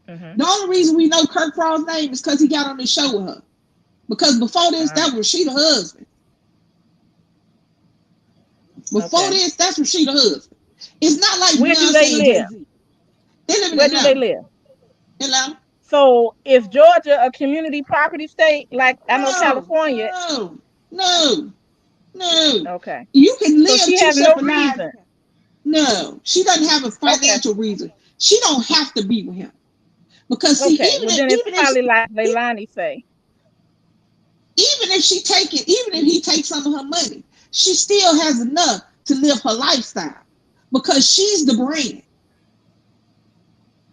Hmm. The only reason we know Kurt Frogg's name is because he got on this show with her. Because before this, Uh, that was Rashida's husband. Before okay. this, that's Rashida's husband. It's not like Where do they Beyonce and live? Jay Z. They live in Where do they Atlanta. live? Atlanta. So is Georgia a community property state? Like I know No, California. no, no, no. Okay. You can So live she two has no separate lives. reason. No, she doesn't have a Okay. financial reason. She don't have to be with him because see, Okay. Well, then it's even if probably like Leilani say. even if she take it, even if he takes some of her money, she still has enough to live her lifestyle because she's the brand.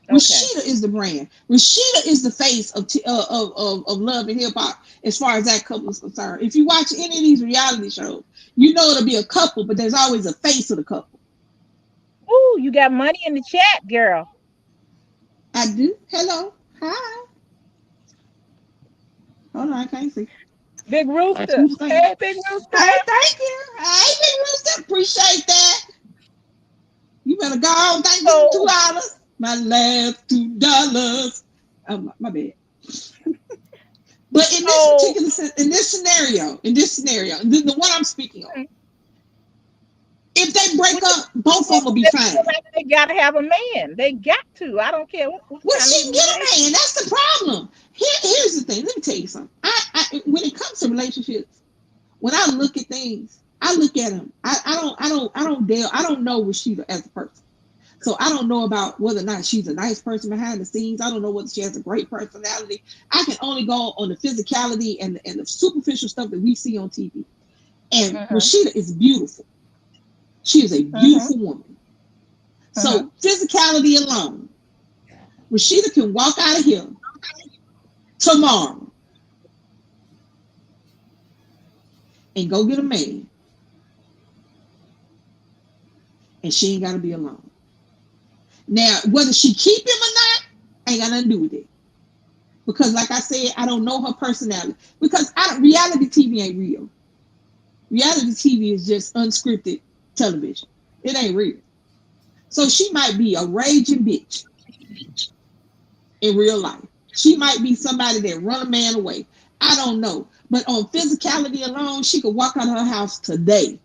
Okay. Rashida is the brand. Rashida is the face of love and hip hop as far as that couple is concerned. If you watch any of these reality shows, you know it'll be a couple, but there's always a face of the couple. Ooh, you got money in the chat, girl. I do. Hello. Hi. Hold on, I can't see. Big That's Rooster. who's saying. Hey, Big Rooster. Hey, thank you. Hey, Big Rooster. Appreciate that. You better go on. Thank me for So, $2. My last $2. Oh, my bad. But in this so particular, in this scenario, the one I'm speaking of, if they break what up, both of them will be they feel fine. like they gotta have a man. They got to. I don't care what Well, kind of she can get a humiliation. man. That's the problem. Here's the thing. Let me tell you something. When it comes to relationships, when I look at things, I look at them. I don't know Rashida as a person. So I don't know about whether or not she's a nice person behind the scenes. I don't know whether she has a great personality. I can only go on the physicality and the superficial stuff that we see on TV. And Mm-hmm. Rashida is beautiful. She is a Mm-hmm. beautiful woman. Mm-hmm. So physicality alone, Rashida can walk out of here tomorrow and go get a man, and she ain't got to be alone. Now, whether she keep him or not, ain't got nothing to do with it. Because, like I said, I don't know her personality. Because reality TV ain't real. Reality TV is just unscripted television. It ain't real. So she might be a raging bitch in real life. She might be somebody that run a man away. I don't know. But on physicality alone, she could walk out of her house today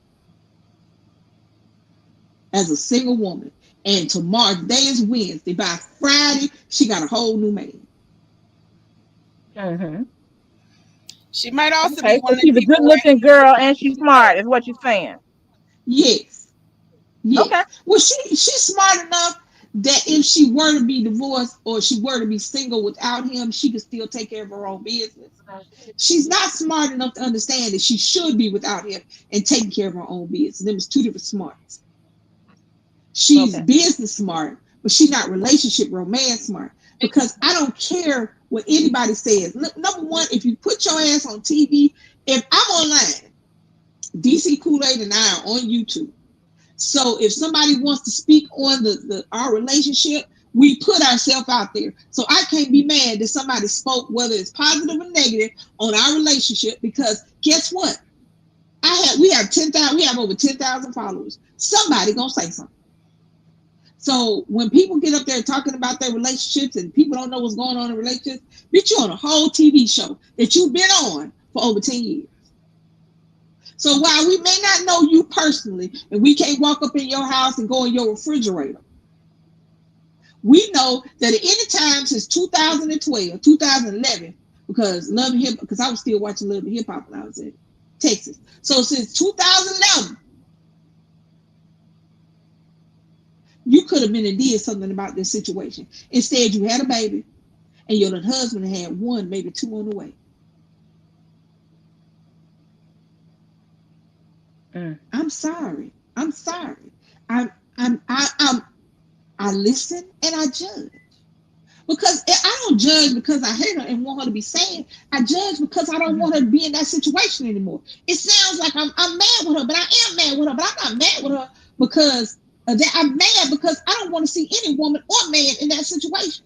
as a single woman. And tomorrow, today is Wednesday. By Friday, she got a whole new man. Mm-hmm. She might also be Okay, one so of the she's a people good where looking girl and she's smart, is what you're saying. Yes. Okay. Yes. Well, she's smart enough that if she were to be divorced or she were to be single without him, she could still take care of her own business. She's not smart enough to understand that she should be without him and taking care of her own business. Them is two different smarts. She's Okay. business smart, but she's not relationship romance smart. Because I don't care what anybody says. Number one, if you put your ass on TV, if I'm online, DC Kool-Aid and I are on YouTube. So if somebody wants to speak on our relationship, we put ourselves out there. So I can't be mad that somebody spoke, whether it's positive or negative, on our relationship. Because guess what? We have over 10,000 followers. Somebody gonna say something. So when people get up there talking about their relationships and people don't know what's going on in relationships, bitch, you on a whole TV show that you've been on for over 10 years. So while we may not know you personally and we can't walk up in your house and go in your refrigerator, we know that at any time since 2012, 2011, because Love and Hip, because I was still watching Love and Hip Hop when I was in Texas. So since 2011, you could have been and did something about this situation. Instead, you had a baby, and your husband had one, maybe two on the way. Mm. I'm sorry. I'm sorry. I'm I listen and I judge. Because I don't judge because I hate her and want her to be sad. I judge because I don't want her to be in that situation anymore. It sounds like I'm mad with her, but I am mad with her. But I'm not mad with her because of that. I'm mad because I don't want to see any woman or man in that situation.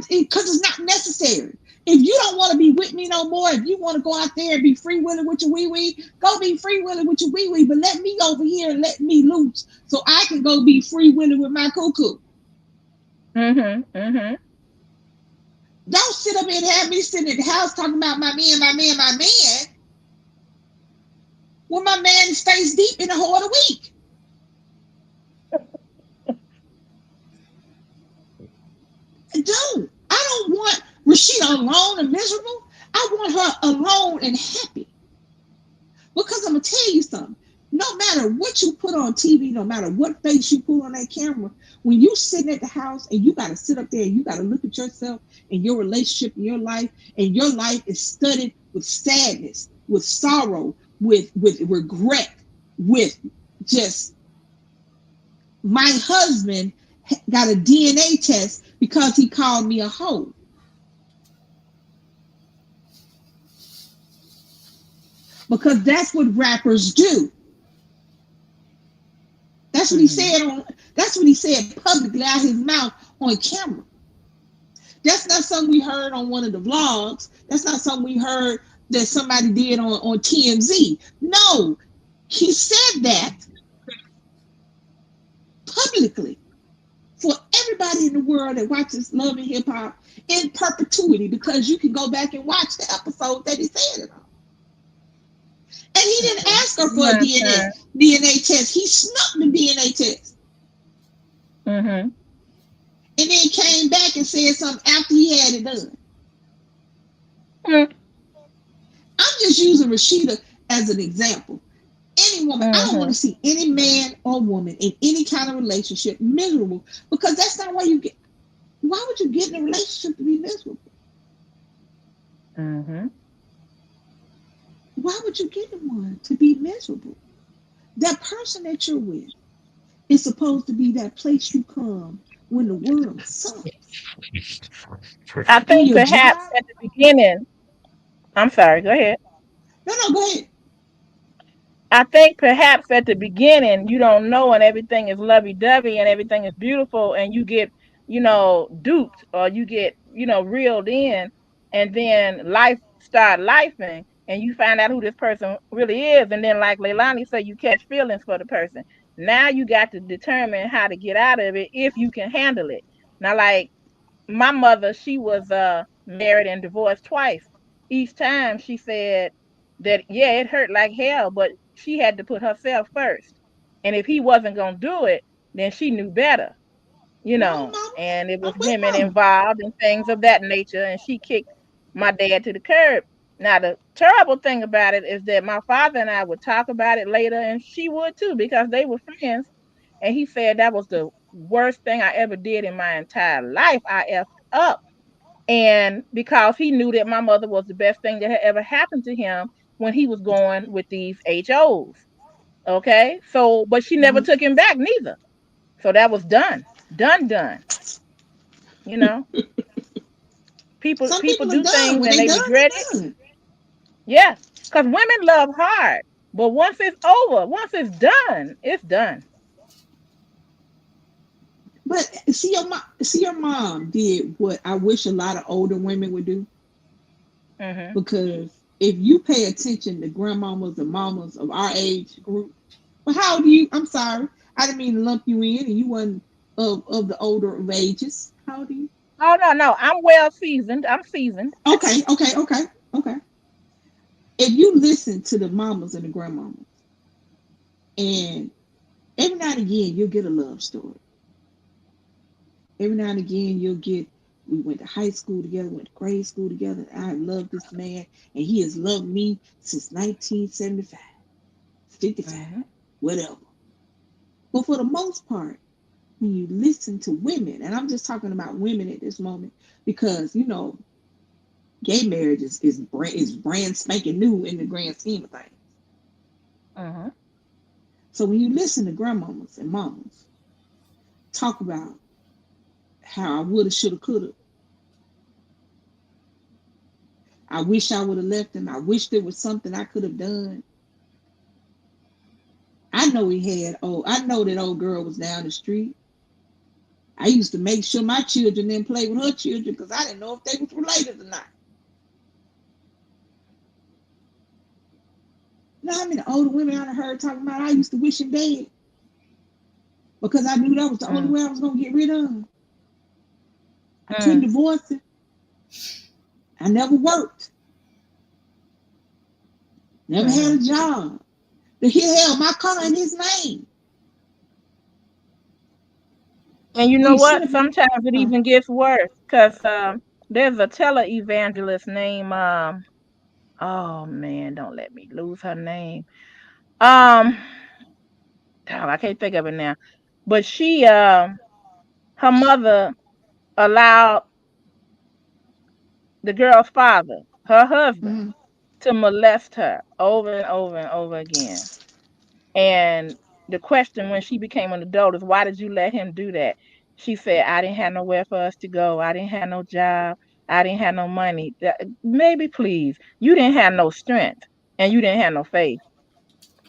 Because it's not necessary. If you don't want to be with me no more, if you want to go out there and be free willing with your wee wee, go be free willing with your wee wee. But let me over here and let me loose so I can go be free willing with my cuckoo. Mhm. Mhm. Don't sit up and have me sitting in the house talking about my man, my man, my man, when my man is face deep in a hole of the week. Don't. I don't want Rashida alone and miserable. I want her alone and happy. Because I'm gonna tell you something. No matter what you put on TV, no matter what face you put on that camera, when you sitting at the house and you gotta sit up there and you gotta look at yourself and your relationship and your life is studded with sadness, with sorrow, with regret, with just my husband got a DNA test because he called me a hoe. Because that's what rappers do. That's what he Mhm. said on. That's what he said publicly out his mouth on camera. That's not something we heard on one of the vlogs. That's not something we heard that somebody did on TMZ. No, he said that publicly for everybody in the world that watches Love and Hip Hop in perpetuity because you can go back and watch the episode that he said it on. And he didn't ask her for a DNA test. He snuck the DNA test. Mhm. And then came back and said something after he had it done. Mhm. I'm just using Rashida as an example. Any woman, I don't want to Mhm. see any man or woman in any kind of relationship miserable because that's not why you get. Why would you get in a relationship to be miserable? Mhm. Why would you get in one to be miserable? That person that you're with is supposed to be that place you come when the world sucks. I And think your perhaps job. at the beginning, I'm sorry, go ahead. No, no, go ahead. I think perhaps at the beginning you don't know and everything is lovey dovey and everything is beautiful and you get, duped or you get, reeled in and then life start lifing and you find out who this person really is. And then like Leilani said, you catch feelings for the person. Now you got to determine how to get out of it if you can handle it. Now like my mother, she was married and divorced twice. Each time she said that yeah, it hurt like hell, but she had to put herself first. And if he wasn't gonna do it, then she knew better, No, mama. and it I'm was with women mama. involved and things of that nature, and she kicked my dad to the curb. Now the terrible thing about it is that my father and I would talk about it later, and she would too, because they were friends. And he said that was the worst thing I ever did in my entire life. I effed up. And because he knew that my mother was the best thing that had ever happened to him when he was going with these HOs. Okay. So, but she never Mhm. took him back neither. So that was done. Done, done. You know, people Some people people are do done. things When and they they done, regret it. they done. Yeah. Because women love hard. But once it's over, once it's done, it's done. But see your mom did what I wish a lot of older women would do. Mm-hmm. Because if you pay attention to grandmamas and mamas of our age group, well, how old are you? I'm sorry, I didn't mean to lump you in, and you wasn't of the older of ages. How old are you? Oh no, no. I'm well seasoned. I'm seasoned. Okay, okay, okay, okay. If you listen to the mamas and the grandmamas, and every now and again you'll get a love story. Every now and again you'll get We went to high school together, went to grade school together. I love this man, and he has loved me since 1975, 55, Mhm. whatever. But for the most part, when you listen to women, and I'm just talking about women at this moment, because gay marriage is brand spanking new in the grand scheme of things. Mhm. So when you listen to grandmamas and mamas talk about how I woulda, shoulda, coulda, I wish I would have left him. I wish there was something I could have done. I know he had. Oh, I know that old girl was down the street. I used to make sure my children didn't play with her children because I didn't know if they was related or not. You know how many older women I heard talking about I used to wish him dead because I knew that was the only Mm. way I was gonna get rid of him. I couldn't Mm. divorce him. I never worked. Never had a Mm. job. But he held my car in his name. And you Well, know you sit what? up. Sometimes it Uh, even gets worse because there's a televangelist named oh man, don't let me lose her name. Um, I can't think of it now. But she her mother allowed the girl's father, her husband, mm, to molest her over and over and over again. And the question when she became an adult is, why did you let him do that? She said, I didn't have nowhere for us to go. I didn't have no job. I didn't have no money. Maybe, please. You didn't have no strength and you didn't have no faith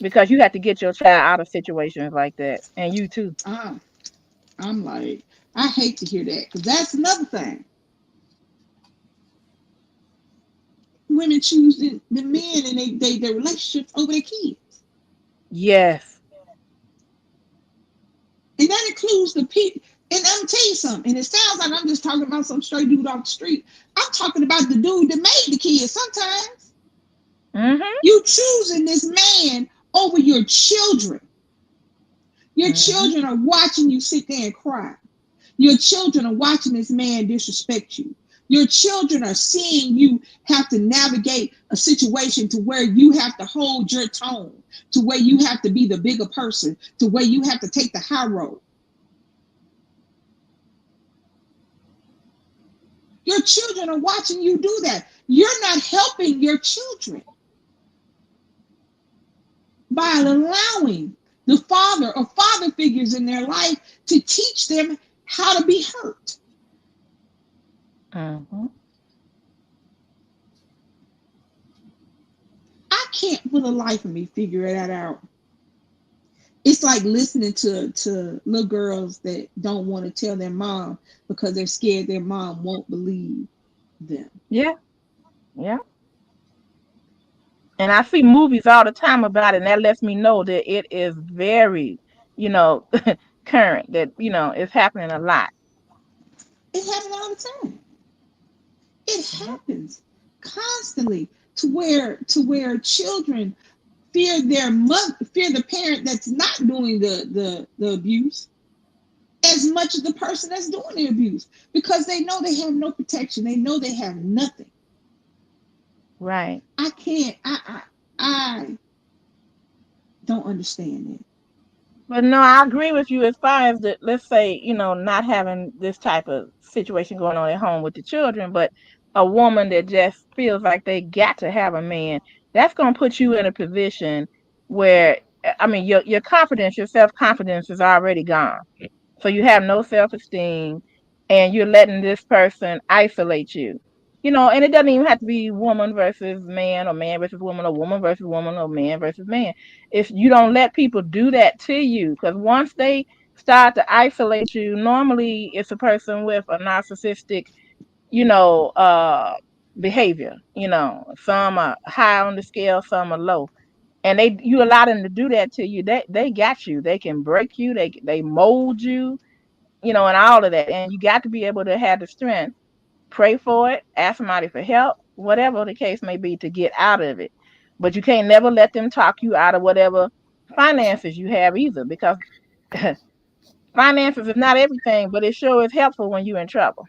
because you had to get your child out of situations like that. And you too. uh, I'm like, I hate to hear that because that's another thing. Women choose the men and their relationships over their kids. Yes. And that includes the people. And I'm gonna tell you something, and it sounds like I'm just talking about some straight dude off the street. I'm talking about the dude that made the kids sometimes. Mm-hmm. You choosing this man over your children. Your Mm-hmm. children are watching you sit there and cry. Your children are watching this man disrespect you. Your children are seeing you have to navigate a situation to where you have to hold your tone, to where you have to be the bigger person, to where you have to take the high road. Your children are watching you do that. You're not helping your children by allowing the father or father figures in their life to teach them how to be hurt. Mm-hmm. I can't for the life of me figure that out. It's like listening to little girls that don't want to tell their mom because they're scared their mom won't believe them. Yeah. Yeah. And I see movies all the time about it, and that lets me know that it is very, you know, current, that, it's happening a lot. It happens all the time. It Mhm. happens constantly to where children fear the parent that's not doing the abuse as much as the person that's doing the abuse because they know they have no protection. They know they have nothing. Right. I can't. I don't understand it. But no, I agree with you as far as the, let's say, not having this type of situation going on at home with the children, but a woman that just feels like they got to have a man, that's going to put you in a position where, I mean, your confidence, your self-confidence is already gone. So you have no self-esteem and you're letting this person isolate you. And it doesn't even have to be woman versus man or man versus woman or man versus man. If you don't let people do that to you, because once they start to isolate you, normally it's a person with a narcissistic, you know, uh, behavior. Some are high on the scale, some are low, and you allow them to do that to you. They got you. They can break you. They mold you, and all of that. And you got to be able to have the strength, pray for it, ask somebody for help, whatever the case may be, to get out of it. But you can't never let them talk you out of whatever finances you have either, because finances is not everything, but it sure is helpful when you're in trouble.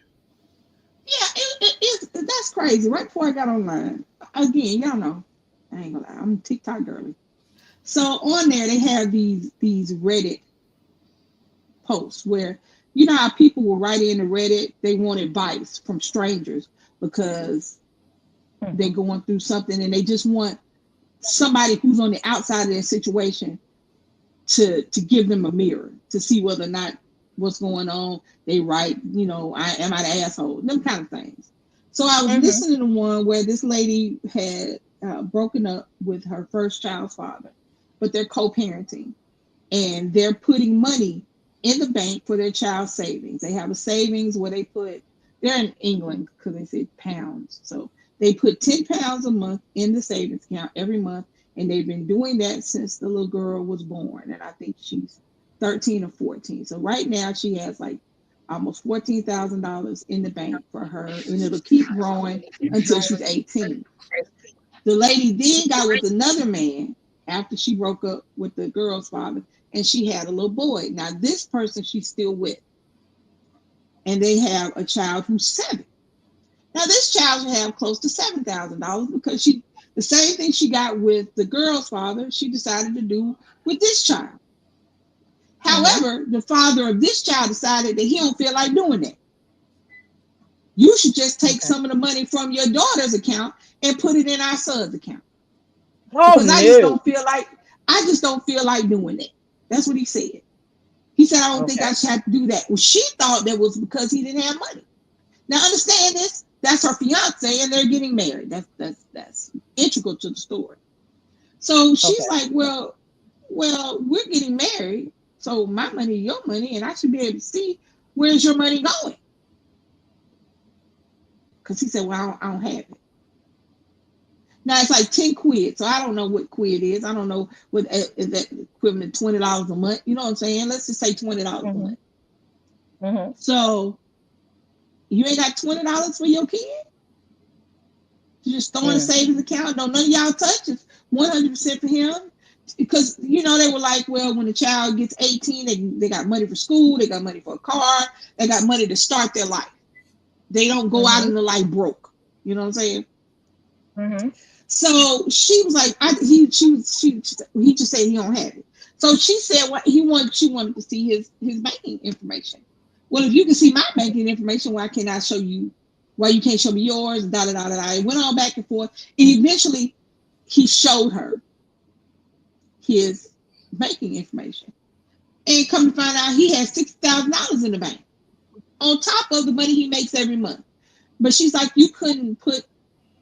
Yeah, that's crazy. Right before I got online, again, y'all know, I ain't gonna lie, I'm a TikTok girly. So on there, they have these Reddit posts where you know how people will write in the Reddit, they want advice from strangers because they're Mhm. going through something and they just want somebody who's on the outside of their situation to give them a mirror to see whether or not what's going on. They write, you know, I am I the asshole, them kind of things. So I was Mhm. listening to one where this lady had broken up with her first child's father, but they're co-parenting and they're putting money in the bank for their child's savings. They have a savings where they put, they're in England because they say pounds. So they put £10 a month in the savings account every month. And they've been doing that since the little girl was born. And I think she's 13 or 14. So right now she has like almost $14,000 in the bank for her. And it'll keep growing until she's 18. The lady then got with another man after she broke up with the girl's father, and she had a little boy. Now, this person she's still with, and they have a child who's 7. Now, this child should have close to $7,000 because the same thing she got with the girl's father, she decided to do with this child. Mhm. However, the father of this child decided that he don't feel like doing that. You should just take Okay. some of the money from your daughter's account and put it in our son's account Oh because no. I just don't feel like doing that. That's what he said. He said, I don't think Okay. I should have to do that. Well, she thought that was because he didn't have money. Now understand this, that's her fiance and they're getting married. That's integral to the story. So she's Okay. like, well, we're getting married. So my money, your money, and I should be able to see where's your money going. Because he said, well, I don't have it. Now it's like 10 quid. So I don't know what quid is. I don't know what is that equivalent to $20 a month. You know what I'm saying? Let's just say $20 a month. Mhm. Mhm. So you ain't got $20 for your kid? You just throw in a Mm. savings account. Don't none of y'all touch it. 100% for him. Because you know they were like, well, when the child gets 18, they got money for school, they got money for a car, they got money to start their life. They don't go out Mhm. into life broke. You know what I'm saying? Mhm. So she was like, he just said he don't have it. So she said what she wanted to see his banking information. Well, if you can see my banking information, why can't I show you? Why you can't show me yours? Da da da da da. It went on back and forth, and eventually he showed her his banking information. And come to find out, he has $60,000 in the bank on top of the money he makes every month. But she's like, you couldn't put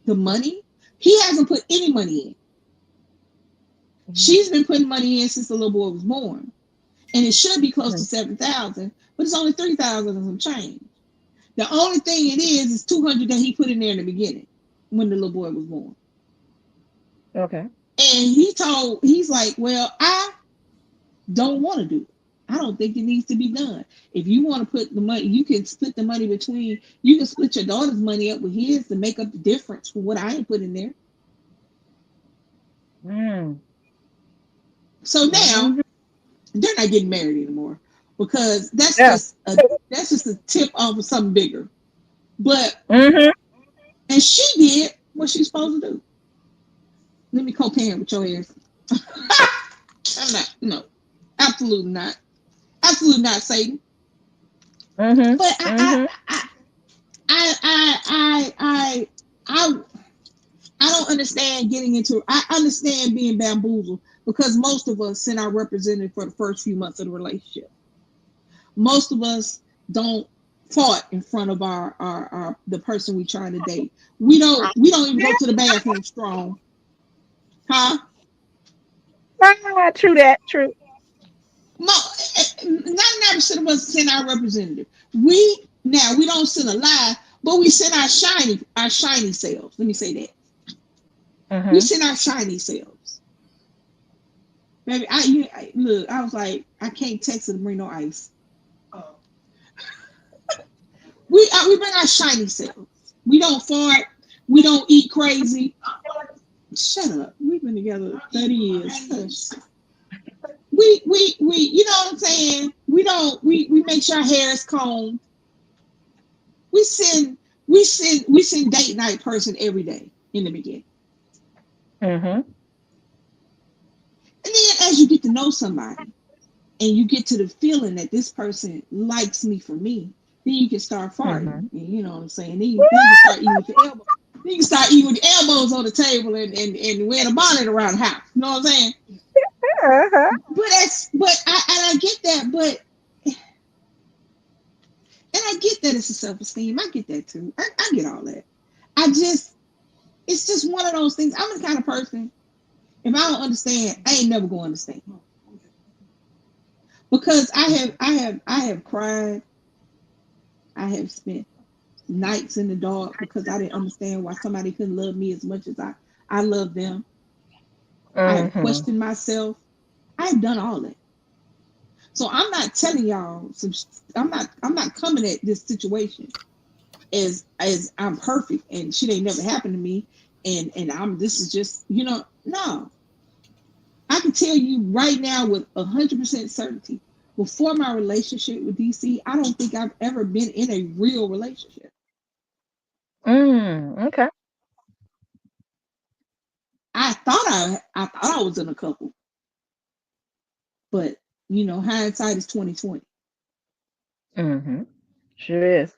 the money. He hasn't put any money in. She's been putting money in since the little boy was born, and it should be close to Mhm. 7,000, but it's only 3,000 and some change. The only thing it is 200 that he put in there in the beginning when the little boy was born. Okay. And he's like, well, I don't want to do it. I don't think it needs to be done. If you want to put the money, you can split the money between, you can split your daughter's money up with his to make up the difference for what I ain't put in there. Mm. So now Mhm. they're not getting married anymore because Yeah. that's just a tip off of something bigger. But Mhm. and she did what she's supposed to do. Let me co-parent with your ass. I'm not, no, absolutely not, absolutely not, Satan. Mhm. But Mhm. I, I, I, I, I, I don't understand getting into. I understand being bamboozled because most of us send our representative for the first few months of the relationship. Most of us don't fart in front of our the person we trying to date. We don't even go to the bathroom strong, huh? Ah, true that. True. 99% of us send our representative. We don't send a lie, but we send our shiny selves. Let me say that. We Mhm. send our shiny selves. Baby, look, I was like, I can't text her to bring no ice. We bring our shiny selves. We don't fart. We don't eat crazy. Shut up. We've been together 30 years. We you know what I'm saying? We don't we make sure our hair is combed. We send we send date night person every day in the beginning. Mhm. And then as you get to know somebody and you get to the feeling that this person likes me for me, then you can start farting. Mhm. And you know what I'm saying? Then you can start eating with your elbow. Then you can start eating with your elbows on the table and wearing a bonnet around the house. You know what I'm saying? Uh-huh. But I get that, but and I get that it's a self-esteem. I get that too. I get all that. I just it's just one of those things. I'm the kind of person, if I don't understand, I ain't never gonna understand. Because I have cried, I have spent nights in the dark because I didn't understand why somebody couldn't love me as much as I love them. I have Mhm. questioned myself. I've done all that. So I'm not telling y'all I'm not coming at this situation as I'm perfect and shit ain't never happened to me and I'm this is just no. I can tell you right now with 100% certainty, before my relationship with DC, I don't think I've ever been in a real relationship. Okay. I thought I was in a couple, but hindsight is 2020. Mhm. Sure is.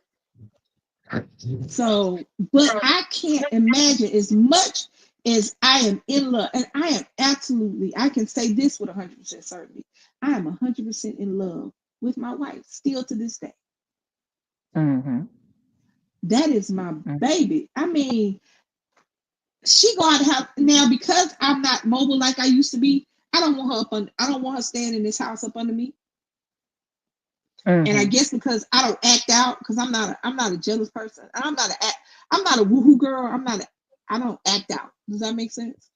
So, but I can't imagine as much as I am in love, and I am absolutely, I can say this with 100% certainty. I am 100% in love with my wife still to this day. Mhm. That is my Mhm. baby. I mean, she go out to have now because I'm not mobile like I used to be. I don't want her staying in this house up under me. And I Mhm. guess because I don't act out because I'm not a jealous person. I'm not a woohoo girl. I don't act out. Does that make sense?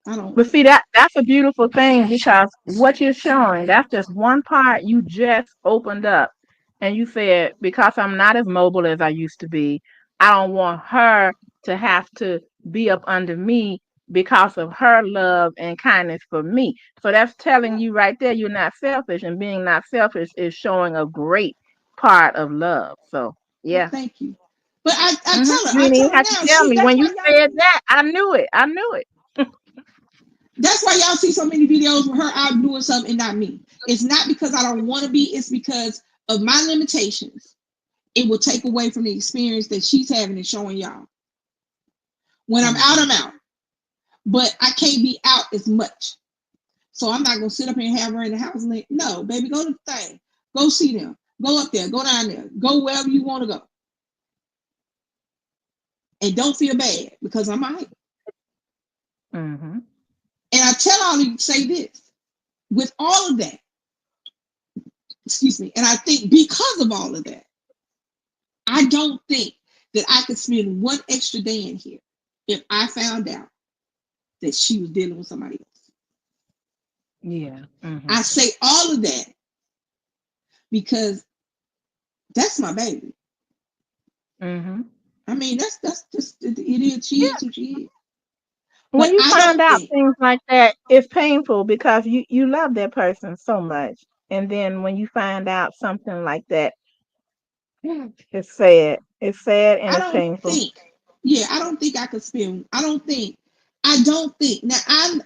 I don't. But see that's a beautiful thing because what you're showing, that's just one part you just opened up. And you said, because I'm not as mobile as I used to be, I don't want her to have to be up under me because of her love and kindness for me. So that's telling Yeah. you right there you're not selfish, and being not selfish is showing a great part of love. So Well, yeah. thank you. But I Hmm. tell her, You I didn't tell even her have to now. tell me. That's When why you y'all said see. that, I knew it. I knew it. That's why y'all see so many videos with her out doing something and not me. It's not because I don't want to be. It's because of my limitations. It will take away from the experience that she's having and showing y'all. When I'm out, Hmm. I'm out. But I can't be out as much. So I'm not gonna sit up here and have her in the house and no, baby, go to the thing. Go see them. Go up there. Go down there. Go wherever you want to go. And don't feel bad because I'm out. Hmm. And I tell all of you to say this. With all of that, excuse me, and I think because of all of that, I don't think that I could spend one extra day in here if I found out that she was dealing with somebody else. Yeah. Hmm. I say all of that because that's my baby. Hmm. I mean, that's just it is. She is who she is. When But you I find don't out think things like that, it's painful because you love that person so much, and then when you find out something like that, it's sad. It's sad and I it's don't painful. think yeah, I don't think I could spend. I don't think now.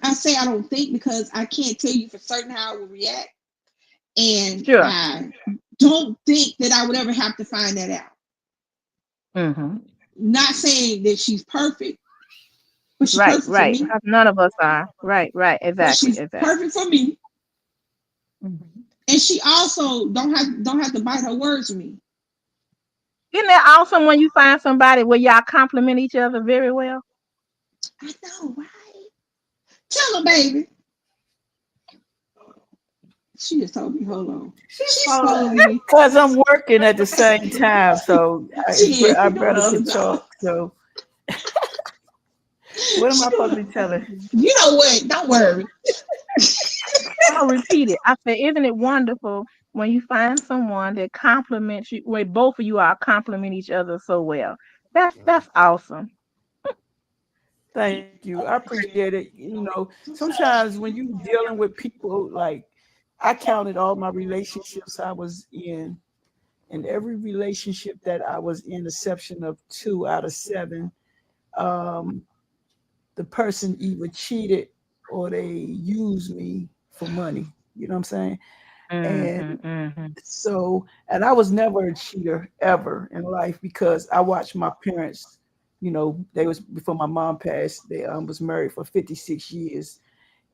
I say I don't think because I can't tell you for certain how I would react, and Sure. I don't think that I would ever have to find that out. Hmm. Not saying that she's perfect, but she's Right, perfect for right. me. Because none of us are. Right, right. But Exactly, she's exactly. perfect for me, Hmm. and she also don't have to bite her words with me. Isn't that awesome when you find somebody where y'all compliment each other very well? I know, right? Tell her, baby. She just told me, hold on. She's following me. Because I'm working at the same time, so She is. our She doing brother other can job. talk. So what am I She supposed to doing. be telling? You know what? Don't worry. I'm gonna repeat it. I said, isn't it wonderful when you find someone that compliments you, where both of you are compliment each other so well? That's awesome. Thank you. I appreciate it. Sometimes when you dealing with people, like I counted all my relationships I was in, in every relationship that I was in, exception of 2 out of 7, um, the person either cheated or they used me for money. You know what I'm saying? And Mhm. Mhm. so, and I was never a cheater ever in life because I watched my parents. You know, they was before my mom passed. They was married for 56 years,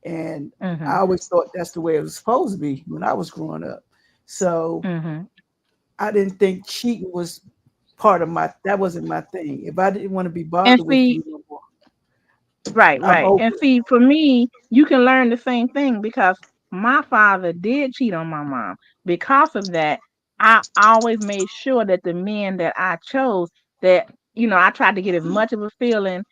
and I Mhm. always thought that's the way it was supposed to be when I was growing up. So Mhm. I didn't think cheating was part of my. That wasn't my thing. If I didn't want to be And bothered with see, you no more, right, I'm right. over And it. see, for me, you can learn the same thing because my father did cheat on my mom. Because of that, I always made sure that the men that I chose, that I tried to get as much of a feeling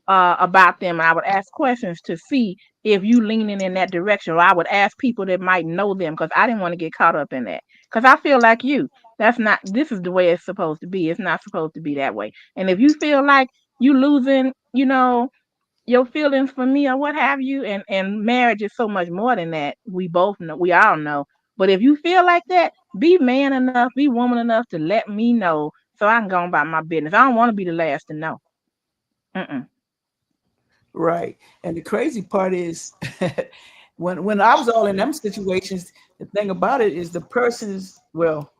about them. I would ask questions to see if you leaning in that direction, or I would ask people that might know them because I didn't want to get caught up in that. Because I feel like you, that's not. This is the way it's supposed to be. It's not supposed to be that way. And if you feel like you losing, your feelings for me or what have you, and marriage is so much more than that. We both know. We all know. But if you feel like that, be man enough, be woman enough to let me know so I can go about my business. I don't want to be the last to know. Mm-mm. Right. And the crazy part is when I was all in them situations, the thing about it is the persons, well,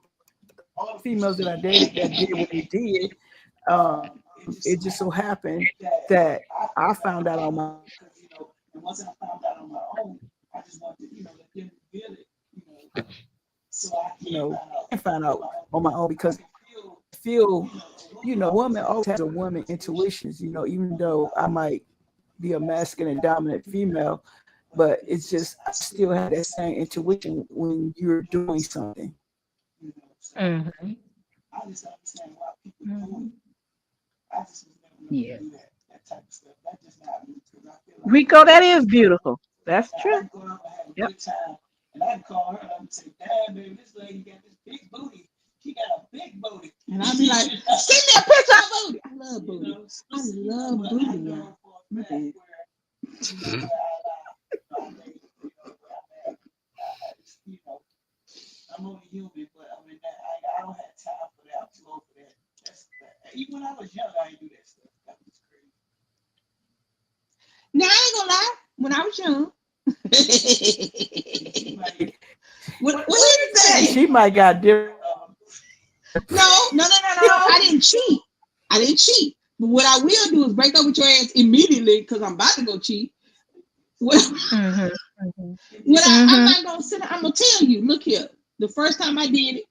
all the females that I dated that did what they did, it just so happened that I found out on my own because, and once I found out on my own, I just wanted to, let them reveal it, so I can find out on my own because I feel, a woman always has a woman intuitions, even though I might be a masculine and dominant female, but it's just I still have that same intuition when you're doing something. So Mm-hmm. I just understand why people do Mm-hmm. it. I just was never known to Yeah. do that type of stuff. That's just not me because I feel like Rico, that is beautiful. That's I true. can go out and have a Yep. good time, and I can call her and I can say, "Dad, baby, this lady got this big booty. She got a big booty," And I'll be like, send me a picture of booty. I love booty. I love booty, y'all. My bad. Mhm. I'm only human, but I mean, I don't have time for that. I'm too old for that. Even when I was young, I didn't do that stuff. That was crazy. Now I ain't gonna lie. When I was young, Like, well, here's the she thing. might got different. No, no, no, no, no. I didn't cheat. I didn't cheat. But what I will do is break up with your ass immediately because I'm about to go cheat. What, Mm-hmm. Mm-hmm. I'm Mm-hmm. not gonna sit. I'm gonna tell you. Look here. The first time I did it,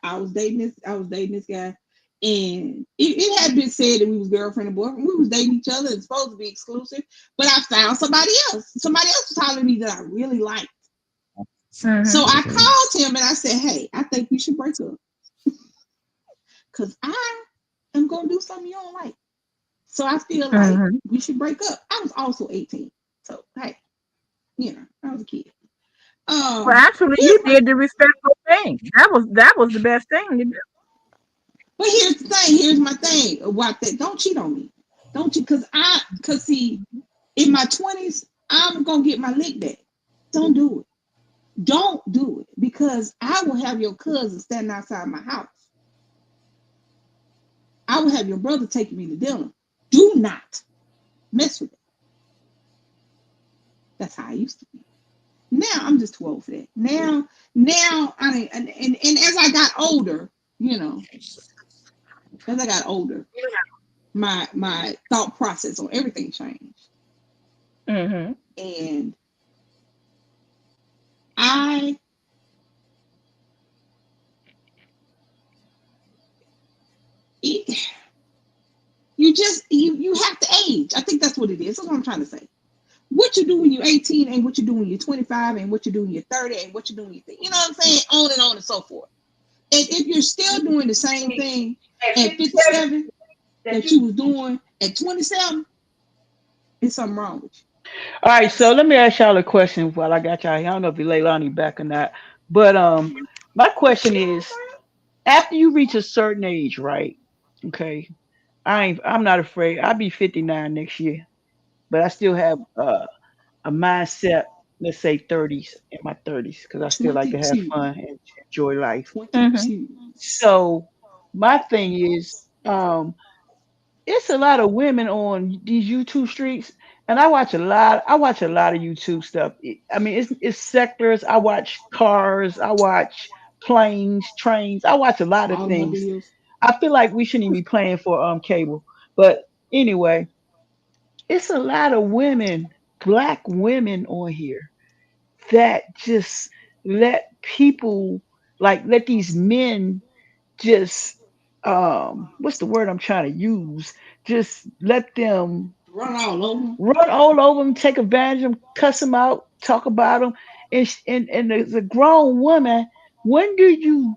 I was dating this guy, and it had been said that we was girlfriend and boyfriend. We was dating each other. It's supposed to be exclusive, but I found somebody else. Somebody else was hollering at me that I really liked. So Mm-hmm. I called him and I said, "Hey, I think we should break up because I am gonna do something you don't like. So I feel like Mm-hmm. we should break up." I was also 18, so hey, I was a kid. Well, Um, actually, you here's my did the respectful thing. That was the best thing to do. But here's the thing. Here's my thing about that. Don't cheat on me. Don't you? Cause see, in my 20s, I'm gonna get my lick back. Don't do it. Don't do it because I will have your cousin standing outside my house. I will have your brother taking me to dinner. Do not mess with it. That's how I used to be. Now I'm just too old for that. Now I mean, and as I got older, you know, as I got older, my thought process on everything changed. Mm-hmm. And I it, you have to age. I think that's what it is. That's what I'm trying to say. What you do when you're 18 ain't what you do when you're 25, and what you do when you're 30 ain't what you do when you're 30. You know what I'm saying? On and so forth. And if you're still doing the same thing at 57 that you was doing at 27, there's something wrong with All right, so let me ask y'all a question while I got y'all here. I don't know if Leilani back or not, but my question is: after you reach a certain age, right? Okay, I'm not afraid. I'll be 59 next year, but I still have a mindset. let's say 30s, in my 30s, because I still like to have 22. fun and enjoy life. 22. So my thing is, it's a lot of women on these YouTube streets, and I watch a lot of YouTube stuff. I mean, it's sectors. I watch cars. I watch planes, trains. I watch a lot of things. Automobiles. I feel like we shouldn't even be paying for cable, but anyway, it's a lot of women, black women on here that just let people, like, let these men just what's the word I'm trying to use? Just let them Run all over. run all over them, take advantage of them, cuss them out, talk about them. And as a grown woman, when do you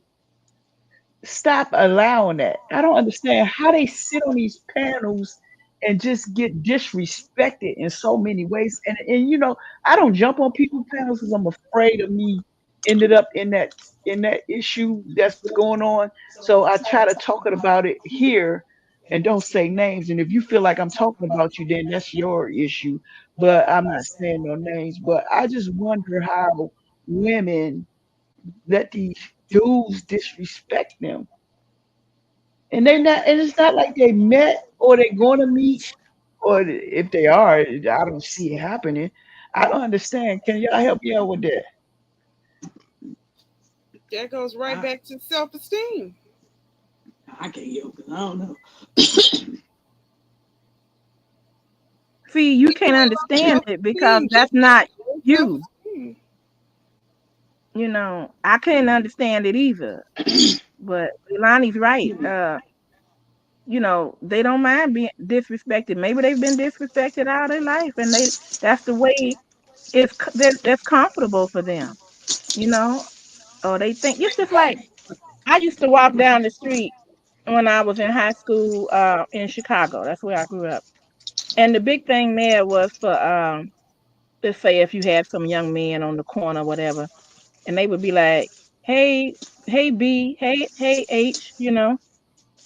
stop allowing that? I don't understand how they sit on these panels and just get disrespected in so many ways. And I don't jump on people's panels because I'm afraid of me ended up in that issue that's going on. So I try to talk about it here and don't say names. And if you feel like I'm talking about you, then that's your issue. But I'm not saying no names. But I just wonder how women let these dudes disrespect them, and it's not like they met or they're going to meet, or if they are, I don't see it happening. I don't understand. Can y'all help me out with that? That goes right I, back to self-esteem. I can't yell because I don't know. See, you It's can't all about understand it because self-esteem. that's Just not low you. self-esteem. I couldn't understand it either. But Ilani's right. They don't mind being disrespected. Maybe they've been disrespected all their life, and that's the way that's comfortable for them. You know, or they think it's just like I used to walk down the street when I was in high school in Chicago. That's where I grew up. And the big thing there was for let's say if you had some young men on the corner, whatever, and they would be like, "Hey, hey B, hey H,"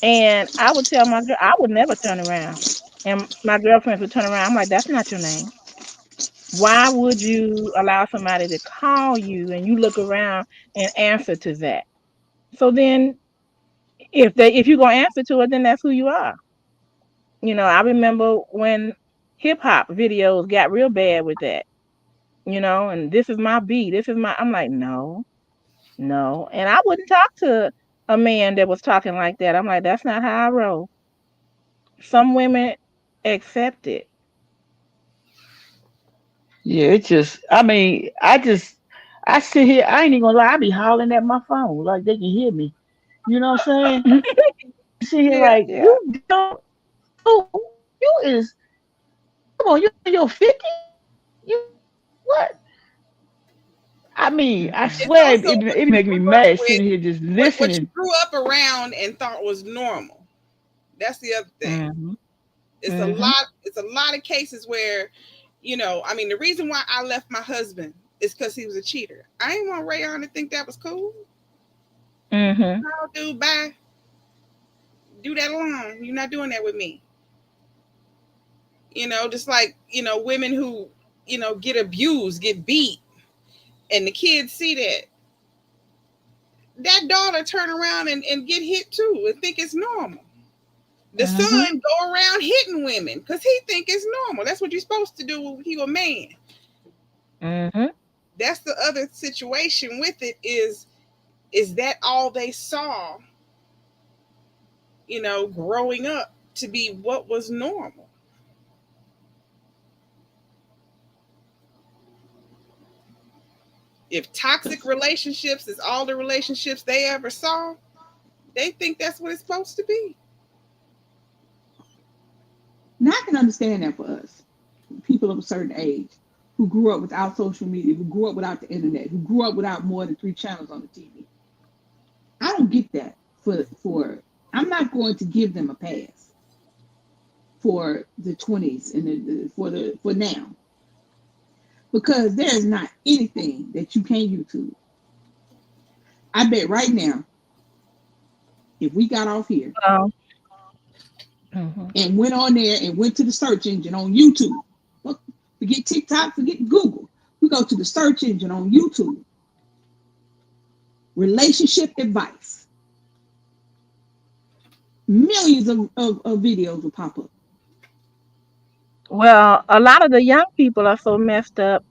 and I would tell my girl I would never turn around, and my girlfriends would turn around. I'm like, "That's not your name. Why would you allow somebody to call you and you look around and answer to that?" So then, if you're gonna answer to it, then that's who you are. I remember when hip hop videos got real bad with that. And this is my beat. This is my. I'm like, no, no, and I wouldn't talk to a man that was talking like that. I'm like, that's not how I roll. Some women accept it. Yeah, it just, I mean, I sit here, I ain't even gonna lie, I be hollering at my phone like they can hear me. You know what I'm saying? Sit here Yeah. like, Yeah. you don't, you is, come on, you in your 50s? You, what? I mean, I Mm-mm. It's swear also it what be you making me grew up mad with, sitting here just what you listening. grew up around and thought was normal. That's the other thing. Mhm. It's a Mhm. lot. It's a lot of cases where, I mean, the reason why I left my husband is because he was a cheater. I ain't want Rayon to think that was cool. Mhm. No, dude, bye. Do that alone. You're not doing that with me. Just like women who get abused, get beat, and the kids see that daughter turn around and get hit too and think it's normal. The Mhm. son go around hitting women because he think it's normal. That's what you're supposed to do when you a man. Mhm. That's the other situation with it is that all they saw, growing up to be what was normal. If toxic relationships is all the relationships they ever saw, they think that's what it's supposed to be. Now I can understand that for us, people of a certain age, who grew up without social media, who grew up without the internet, who grew up without more than 3 channels on the TV. I don't get that. For I'm not going to give them a pass for the 20s and for now, because there is not anything that you can't YouTube. I bet right now, if we got off here So, mhm. and went on there and went to the search engine on YouTube, forget TikTok, forget Google. We go to the search engine on YouTube, relationship advice. Millions of videos will pop up. Well, a lot of the young people are so messed up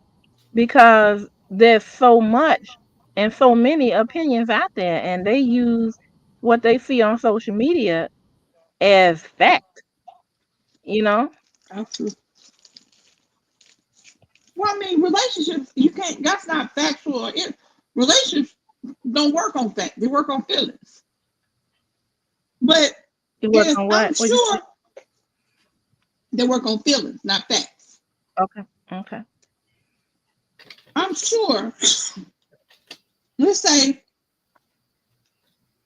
because there's so much and so many opinions out there, and they use what they see on social media as fact, you know? Absolutely. Well, I mean, relationships, you can't, that's not factual. Relationships don't work on fact, they work on feelings. But You work if on I'm what? What you say? sure they work on feelings, not facts. Okay. Okay. I'm sure, let's say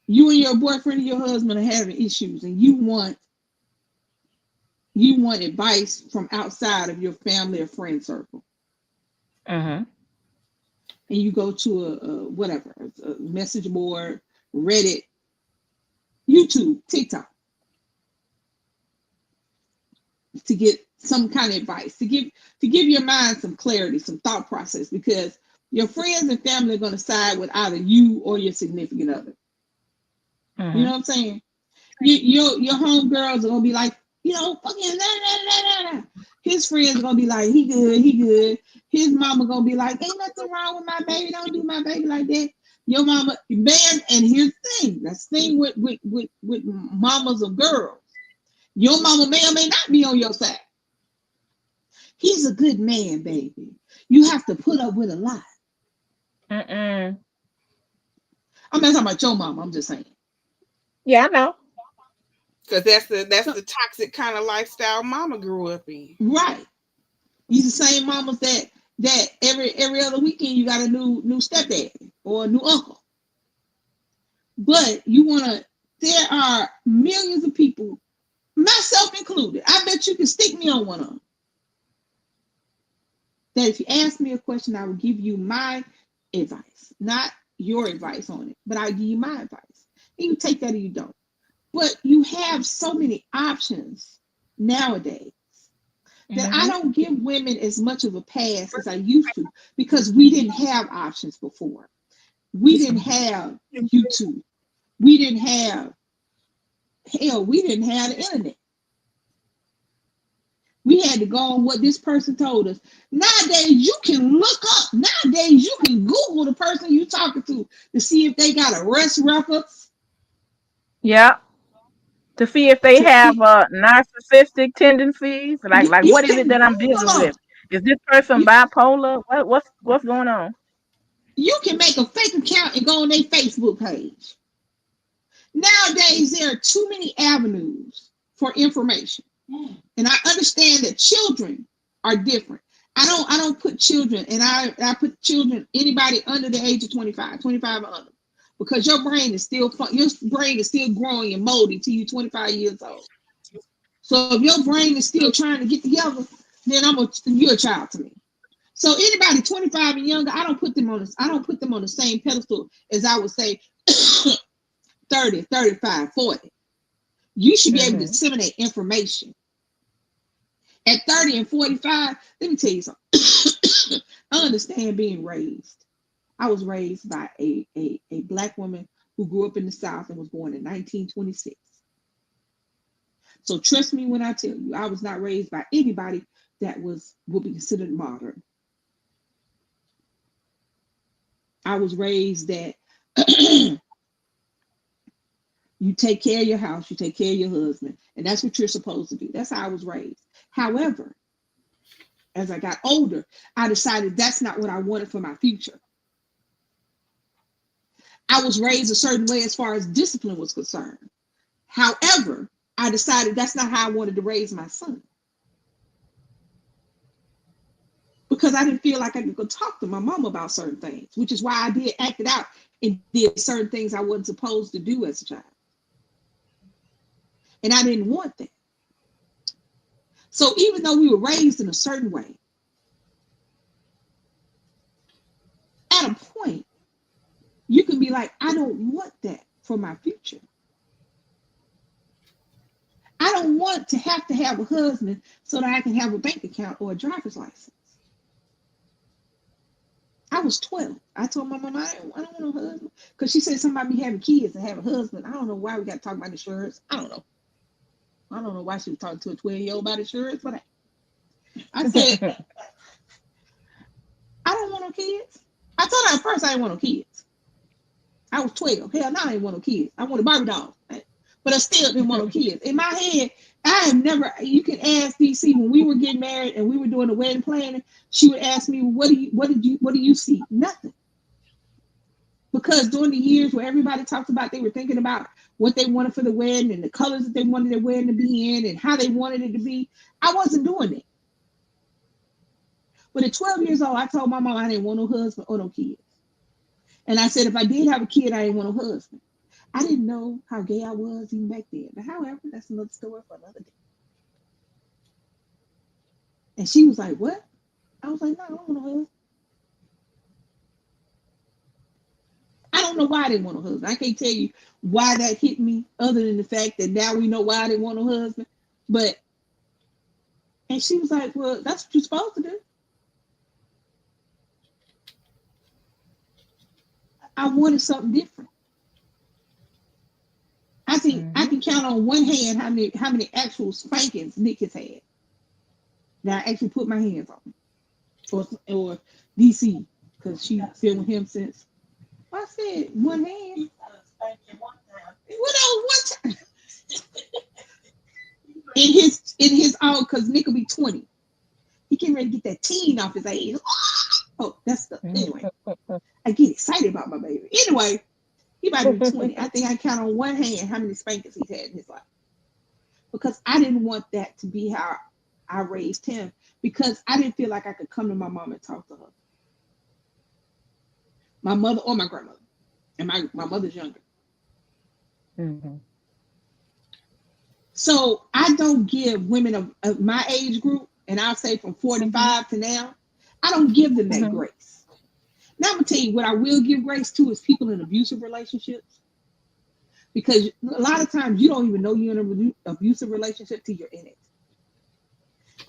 you and your boyfriend and your husband are having issues and you want advice from outside of your family or friend circle. Mhm. And you go to a whatever, a message board, Reddit, YouTube, TikTok to get some kind of advice, to give your mind some clarity, some thought process, because your friends and family are going to side with either you or your significant other. You know Mhm. what I'm saying? Your homegirls are gonna be like, fucking nah. His friends are gonna be like, he good, he good. His mama gonna be like, ain't nothing wrong with my baby. Don't do my baby like that. Your mama, man, and here's the thing. That's the thing with mamas of girls. Your mama may or may not be on your side. He's a good man, baby. You have to put up with a lot. Mm-mm. I'm not talking about your mama. I'm just saying. Yeah, I know. Because that's So, the toxic kind of lifestyle mama grew up in. right. These the same mamas that every other weekend you got a new stepdaddy or a new uncle. But you wanna there are millions of people, myself included. I bet you can stick me on one of them. That if you ask me a question, I will give you my advice, not your advice on it, but I'll give you my advice. And you take that or you don't. But you have so many options nowadays that I Mhm. don't give women as much of a pass as I used to because we didn't have options before. We didn't have YouTube. We didn't have, hell, we didn't have the internet. We had to go on what this person told us. Nowadays, you can look up. Nowadays, you can Google the person you talking to see if they got arrest records, Yeah. To see if they to have see. narcissistic tendencies, like You what is it can that I'm Google dealing with? them. Is this person You, bipolar? What's going on? you can make a fake account and go on their Facebook page. Nowadays, there are too many avenues for information. And I understand that children are different. I don't put children, and I put children, anybody under the age of 25, 25 or under, because your brain is still growing and molding till you're 25 years old. So if your brain is still trying to get together, then you're a child to me. So anybody 25 and younger, I don't put them on the same pedestal as I would say 30, 35, 40. You should be able to Mhm. disseminate information. At 30 and 45, let me tell you something. I understand being raised. I was raised by a black woman who grew up in the South and was born in 1926. So trust me when I tell you, I was not raised by anybody that would be considered modern. I was raised that you take care of your house, you take care of your husband, and that's what you're supposed to do. That's how I was raised. However, as I got older, I decided that's not what I wanted for my future. I was raised a certain way as far as discipline was concerned. However, I decided that's not how I wanted to raise my son because I didn't feel like I could go talk to my mom about certain things, which is why I did act it out and did certain things I wasn't supposed to do as a child. And I didn't want that. So even though we were raised in a certain way, at a point, you can be like, I don't want that for my future. I don't want to have a husband so that I can have a bank account or a driver's license. I was 12. I told my mom I don't want no husband because she said something about me having kids and having a husband. I don't know why we got to talk about insurance. I don't know. I don't know why she was talking to a 12-year-old about insurance, but I said I don't want no kids. I told her at first I didn't want no kids. I was 12. Hell, no, I didn't want no kids. I wanted Barbie dolls, right? But I still didn't want no kids. In my head, I have never. You can ask DC when we were getting married and we were doing the wedding planning. She would ask me, what do you see? Nothing. Because during the years where everybody talked about, they were thinking about what they wanted for the wedding and the colors that they wanted their wedding to be in and how they wanted it to be. I wasn't doing it. But at 12 years old, I told my mom I didn't want no husband or no kids. And I said, if I did have a kid, I didn't want no husband. I didn't know how gay I was even back then. But however, that's another story for another day. And she was like, what? I was like, no, I don't want no husband. I don't know why I didn't want no husband. I can't tell you why that hit me other than the fact that now we know why I didn't want no husband. But, and she was like, well, that's what you're supposed to do. I wanted something different. I think I can count on one hand how many actual spankings Nick has had. That I actually put my hands on. Or DC, because she's been with him since I said one hand. What else? One time? In his own, because Nick will be 20. He can't ready to get that teen off his ass. Oh, that's the anyway. I get excited about my baby. Anyway, he about to be 20. I think I count on one hand how many spankings he's had in his life. Because I didn't want that to be how I raised him. Because I didn't feel like I could come to my mom and talk to her. My mother or my grandmother. And my mother's younger. Mm-hmm. So I don't give women of my age group, and I'll say from 45 to now, I don't give them that grace. Now I'm gonna tell you what I will give grace to is people in abusive relationships. Because a lot of times you don't even know you're in an abusive relationship till you're in it.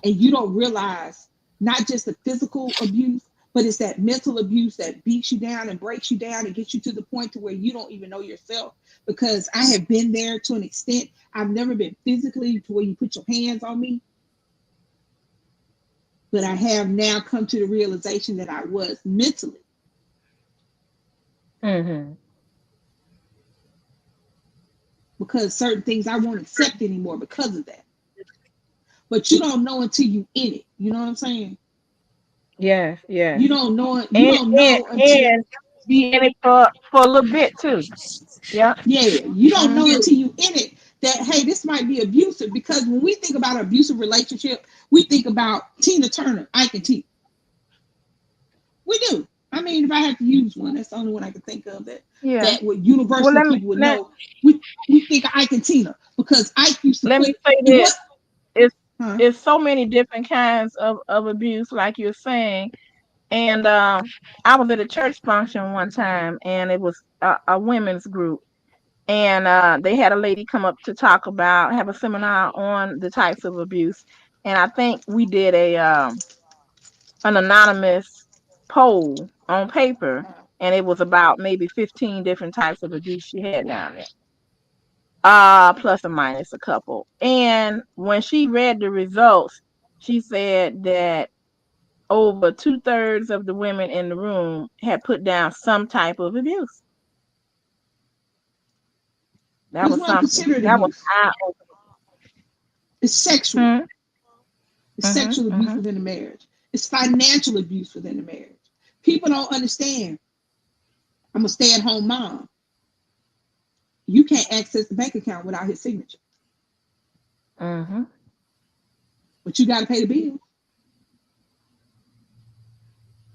And you don't realize not just the physical abuse, but it's that mental abuse that beats you down and breaks you down and gets you to the point to where you don't even know yourself. Because I have been there to an extent. I've never been physically to where you put your hands on me. But I have now come to the realization that I was mentally. Mm-hmm. Because certain things I won't accept anymore because of that. But you don't know until you in it. You know what I'm saying? Yes, yes. You don't know it. You And don't know until be in it for a little bit too. Yeah. you don't know Mm-hmm. until you in it that hey, this might be abusive. Because when we think about an abusive relationship, we think about Tina Turner, Ike and Tina. We do. I mean, if I had to use one, that's the only one I can think of Yeah. that would Well, universally people would know. We think of Ike and Tina because Ike used to let me put say it what this. It's huh? it's so many different kinds of abuse, like you're saying. And I was at a church function one time, and it was a women's group, and they had a lady come up to have a seminar on the types of abuse. And I think we did an anonymous poll on paper, and it was about maybe 15 different types of abuse she had down there, plus or minus a couple. And when she read the results, she said that over 2/3 of the women in the room had put down some type of abuse. That Because was we don't something. consider it That was abuse. eye It's sexual. opening. It's Mhm. sexual abuse Mhm. within the marriage. It's financial abuse within the marriage. People don't understand. I'm a stay-at-home mom. You can't access the bank account without his signature, Mhm. but you got to pay the bill.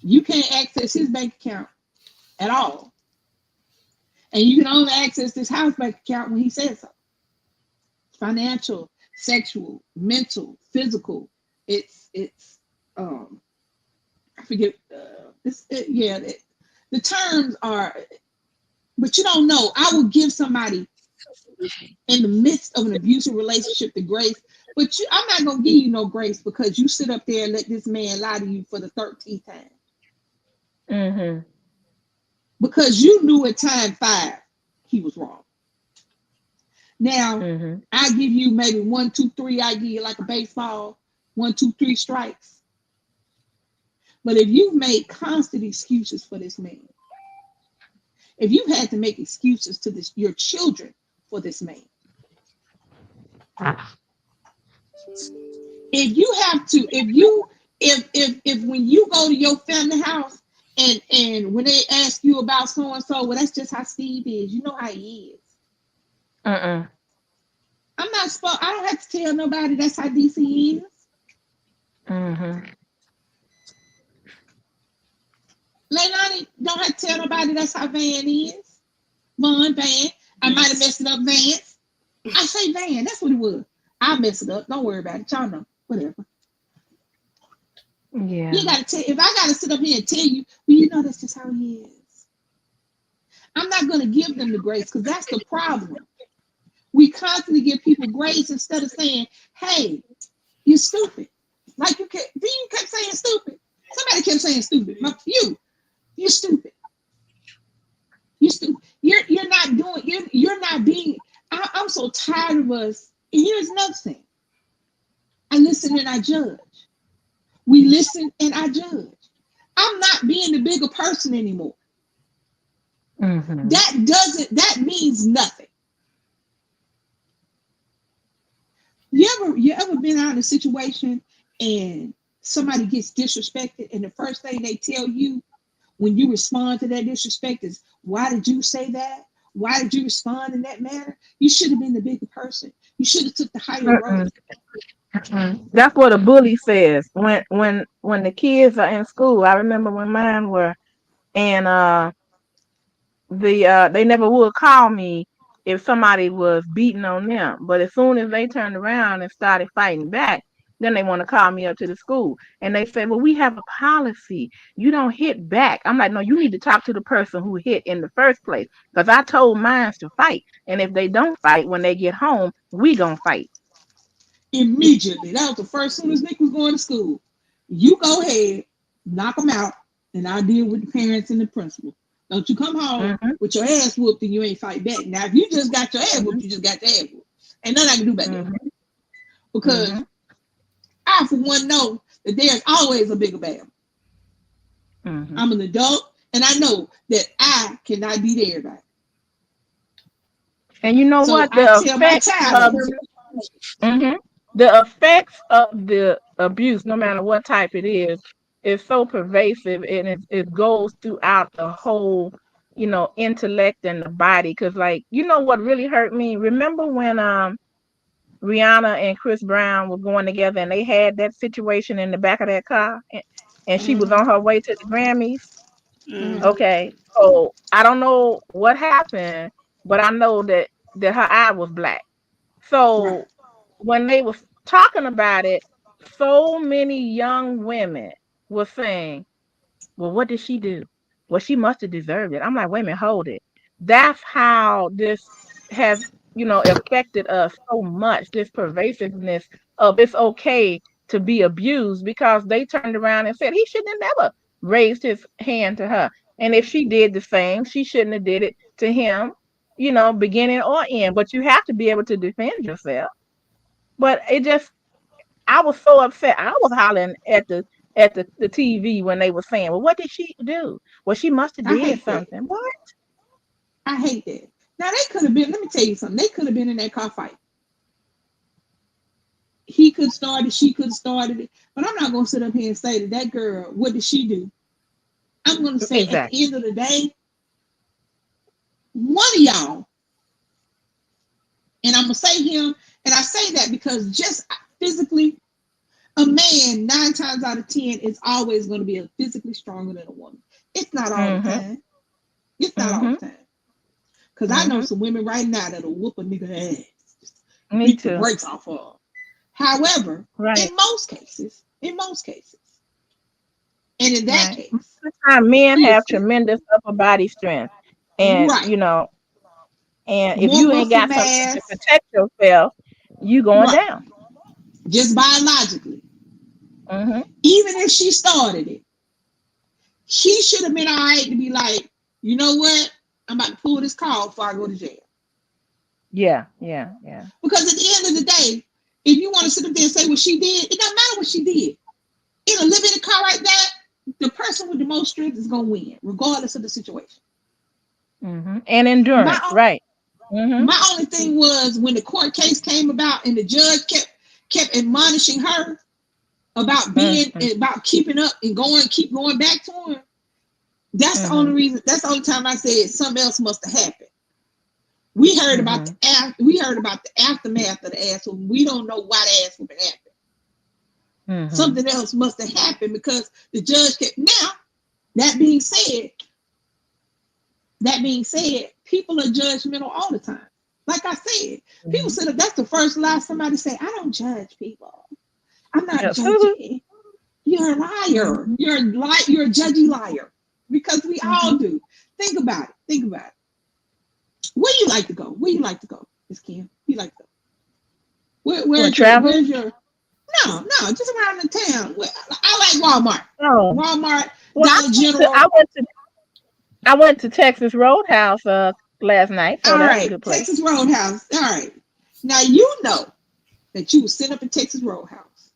You can't access his bank account at all, and you can only access this house bank account when he says so. Financial, sexual, mental, physical. It's I forget the terms are, but you don't know. I will give somebody in the midst of an abusive relationship the grace, but I'm not gonna give you no grace because you sit up there and let this man lie to you for the 13th time. Mhm. because you knew at time 5 he was wrong. Now, Mhm. I give you maybe 1, 2, 3. I give you like a baseball, 1, 2, 3 strikes. But if you've made constant excuses for this man, if you've had to make excuses to your children for this man, if you have to, if when you go to your family house and when they ask you about so and so, well, that's just how Steve is. You know how he is. Mm-mm. I'm not supposed. I don't have to tell nobody that's how DC is. Mhm. Leilani don't have to tell nobody that's how Van is. Van. I might have messed it up, Vance. I say Van. That's what it was. I mess it up. Don't worry about it. Y'all know. Whatever. You Yeah. gotta tell. If I gotta sit up here and tell you, well, you know that's just how he is. I'm not gonna give them the grace because that's the problem. We constantly give people grace instead of saying, "Hey, you're stupid." Like you kept saying stupid. Somebody kept saying stupid. You're stupid. You're stupid. You're not doing. You're not being. I'm so tired of us. And here's another thing. I listen and I judge. We listen and I judge. I'm not being the bigger person anymore. Mhm. That means nothing. You ever been out in a situation and somebody gets disrespected and the first thing they tell you when you respond to that disrespect is, why did you say that? Why did you respond in that manner? You should have been the bigger person. You should have took the higher Mm-mm. road. Mm-mm. That's what a bully says. When the kids are in school, I remember when mine were, and they never would call me if somebody was beating on them. But as soon as they turned around and started fighting back, then they want to call me up to the school. And they said, well, we have a policy. You don't hit back. I'm like, no, you need to talk to the person who hit in the first place. Because I told mine to fight. And if they don't fight when they get home, we gonna fight. Immediately. That was the first, soon as Nick was going to school. You go ahead, knock them out, and I'll deal with the parents and the principal. Don't you come home Mm-hmm. with your ass whooped and you ain't fight back. Now, if you just got your ass whooped, Mm-hmm. you just got your ass whooped. Ain't nothing I can do about that. Mm-hmm. Because Mm-hmm. I, for one, know that there's always a bigger battle. Mm-hmm. I'm an adult, and I know that I cannot beat everybody. And you know So what? I tell my child that. Mhm. The effects of the abuse, no matter what type it is so pervasive and it goes throughout the whole, intellect and the body. Because, like, you know what really hurt me? Remember when Rihanna and Chris Brown were going together and they had that situation in the back of that car, and she was Mm-hmm, on her way to the Grammys? mm-hmm, Okay, so I don't know what happened, but I know that her eye was black. right. So when they was talking about it, so many young women were saying, well, what did she do? Well, she must have deserved it. I'm like, wait a minute, hold it. That's how this has, affected us so much, this pervasiveness of it's okay to be abused, because they turned around and said he shouldn't have never raised his hand to her. And if she did the same, she shouldn't have did it to him, beginning or end. But you have to be able to defend yourself. But I was so upset. I was hollering at the TV when they were saying, well, what did she do? Well, she must have I did hate that. something. What? I hate that. Now they could have been. Let me tell you something. They could have been in that car fight. He could start it. She could have started it. But I'm not gonna sit up here and say that girl. What did she do? I'm gonna say at the Exactly. end of the day, one of y'all, and I'm gonna say him, and I say that because just physically, a man 9 times out of 10 is always going to be physically stronger than a woman. It's not all the Mm-hmm. time. It's not all the Mm-hmm. time. Because I know Mm-hmm. some women right now that'll whoop a nigga ass, just Me beat the too. brakes off of her. However, Right. in most cases, and in that Right. Most case, of the time, men have listen, tremendous upper body strength, and right, and if more you ain't muscle got something to mass, protect yourself, you going right, down. just biologically. Mm-hmm. Even if she started it, He should have been all right to be like, you know what? I'm about to pull this call before I go to jail. Yeah, yeah, yeah. Because at the end of the day, if you want to sit up there and say what she did, it doesn't matter what she did. In a living car like that, the person with the most strength is gonna win, regardless of the situation. And endurance, My right? Mm-hmm. my only thing was when the court case came about and the judge kept admonishing her about being Mm-hmm. about keeping up and keep going back to him. That's the only Mm-hmm. reason. That's the only time I said something else must have happened. We heard about Mm-hmm. the aftermath of the ass whooping. We don't know why the ass whooping happened. Mm-hmm. Something else must have happened because the judge kept. Now that being said, people are judgmental all the time. Like I said, people Mm-hmm. said that's the first lie somebody say. I don't judge people. I'm not Yes. judging. You're a liar. Mm-hmm. You're a judgy liar. Because we Mm-hmm. all do. Think about it. Think about it. Where you like to go? Where you like to go, Miss Kim? Where you like to go? For travel? Where's your no, just around the town. I like Walmart. Oh, Walmart, well, Dollar General. I went to Texas Roadhouse last night, so All that's a right, good place. Texas Roadhouse. All right. Now you know that you was sitting up in Texas Roadhouse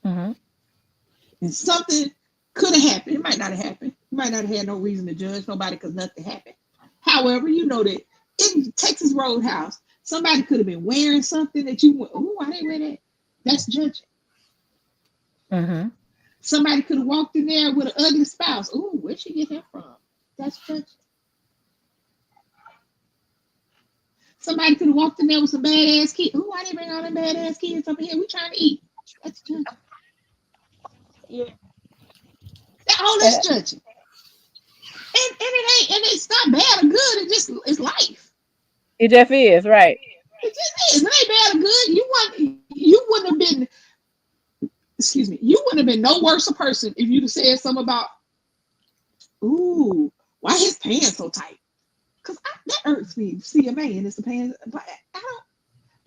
Mm-hmm. and something could have happened. It might not have happened. You might not have had no reason to judge nobody because nothing happened. However, you know that in Texas Roadhouse, somebody could have been wearing something that you went, oh, why they wear that? That's judging. Mm-hmm. Somebody could have walked in there with an ugly spouse. Oh, where'd she get that from? That's judging. Somebody could have walked in there with some badass kids. Oh, why they bring all them badass kids up in here? We trying to eat. That's judging. Yeah. All Uh, that's judging. And it ain't, and it's not bad or good. It's life. It just is, right? It just is. It ain't bad or good. You wouldn't have been, excuse me, you wouldn't have been no worse a person if you'd have said something about, ooh, why his pants so tight? Because that irks me. See a man, it's the pants, but I don't,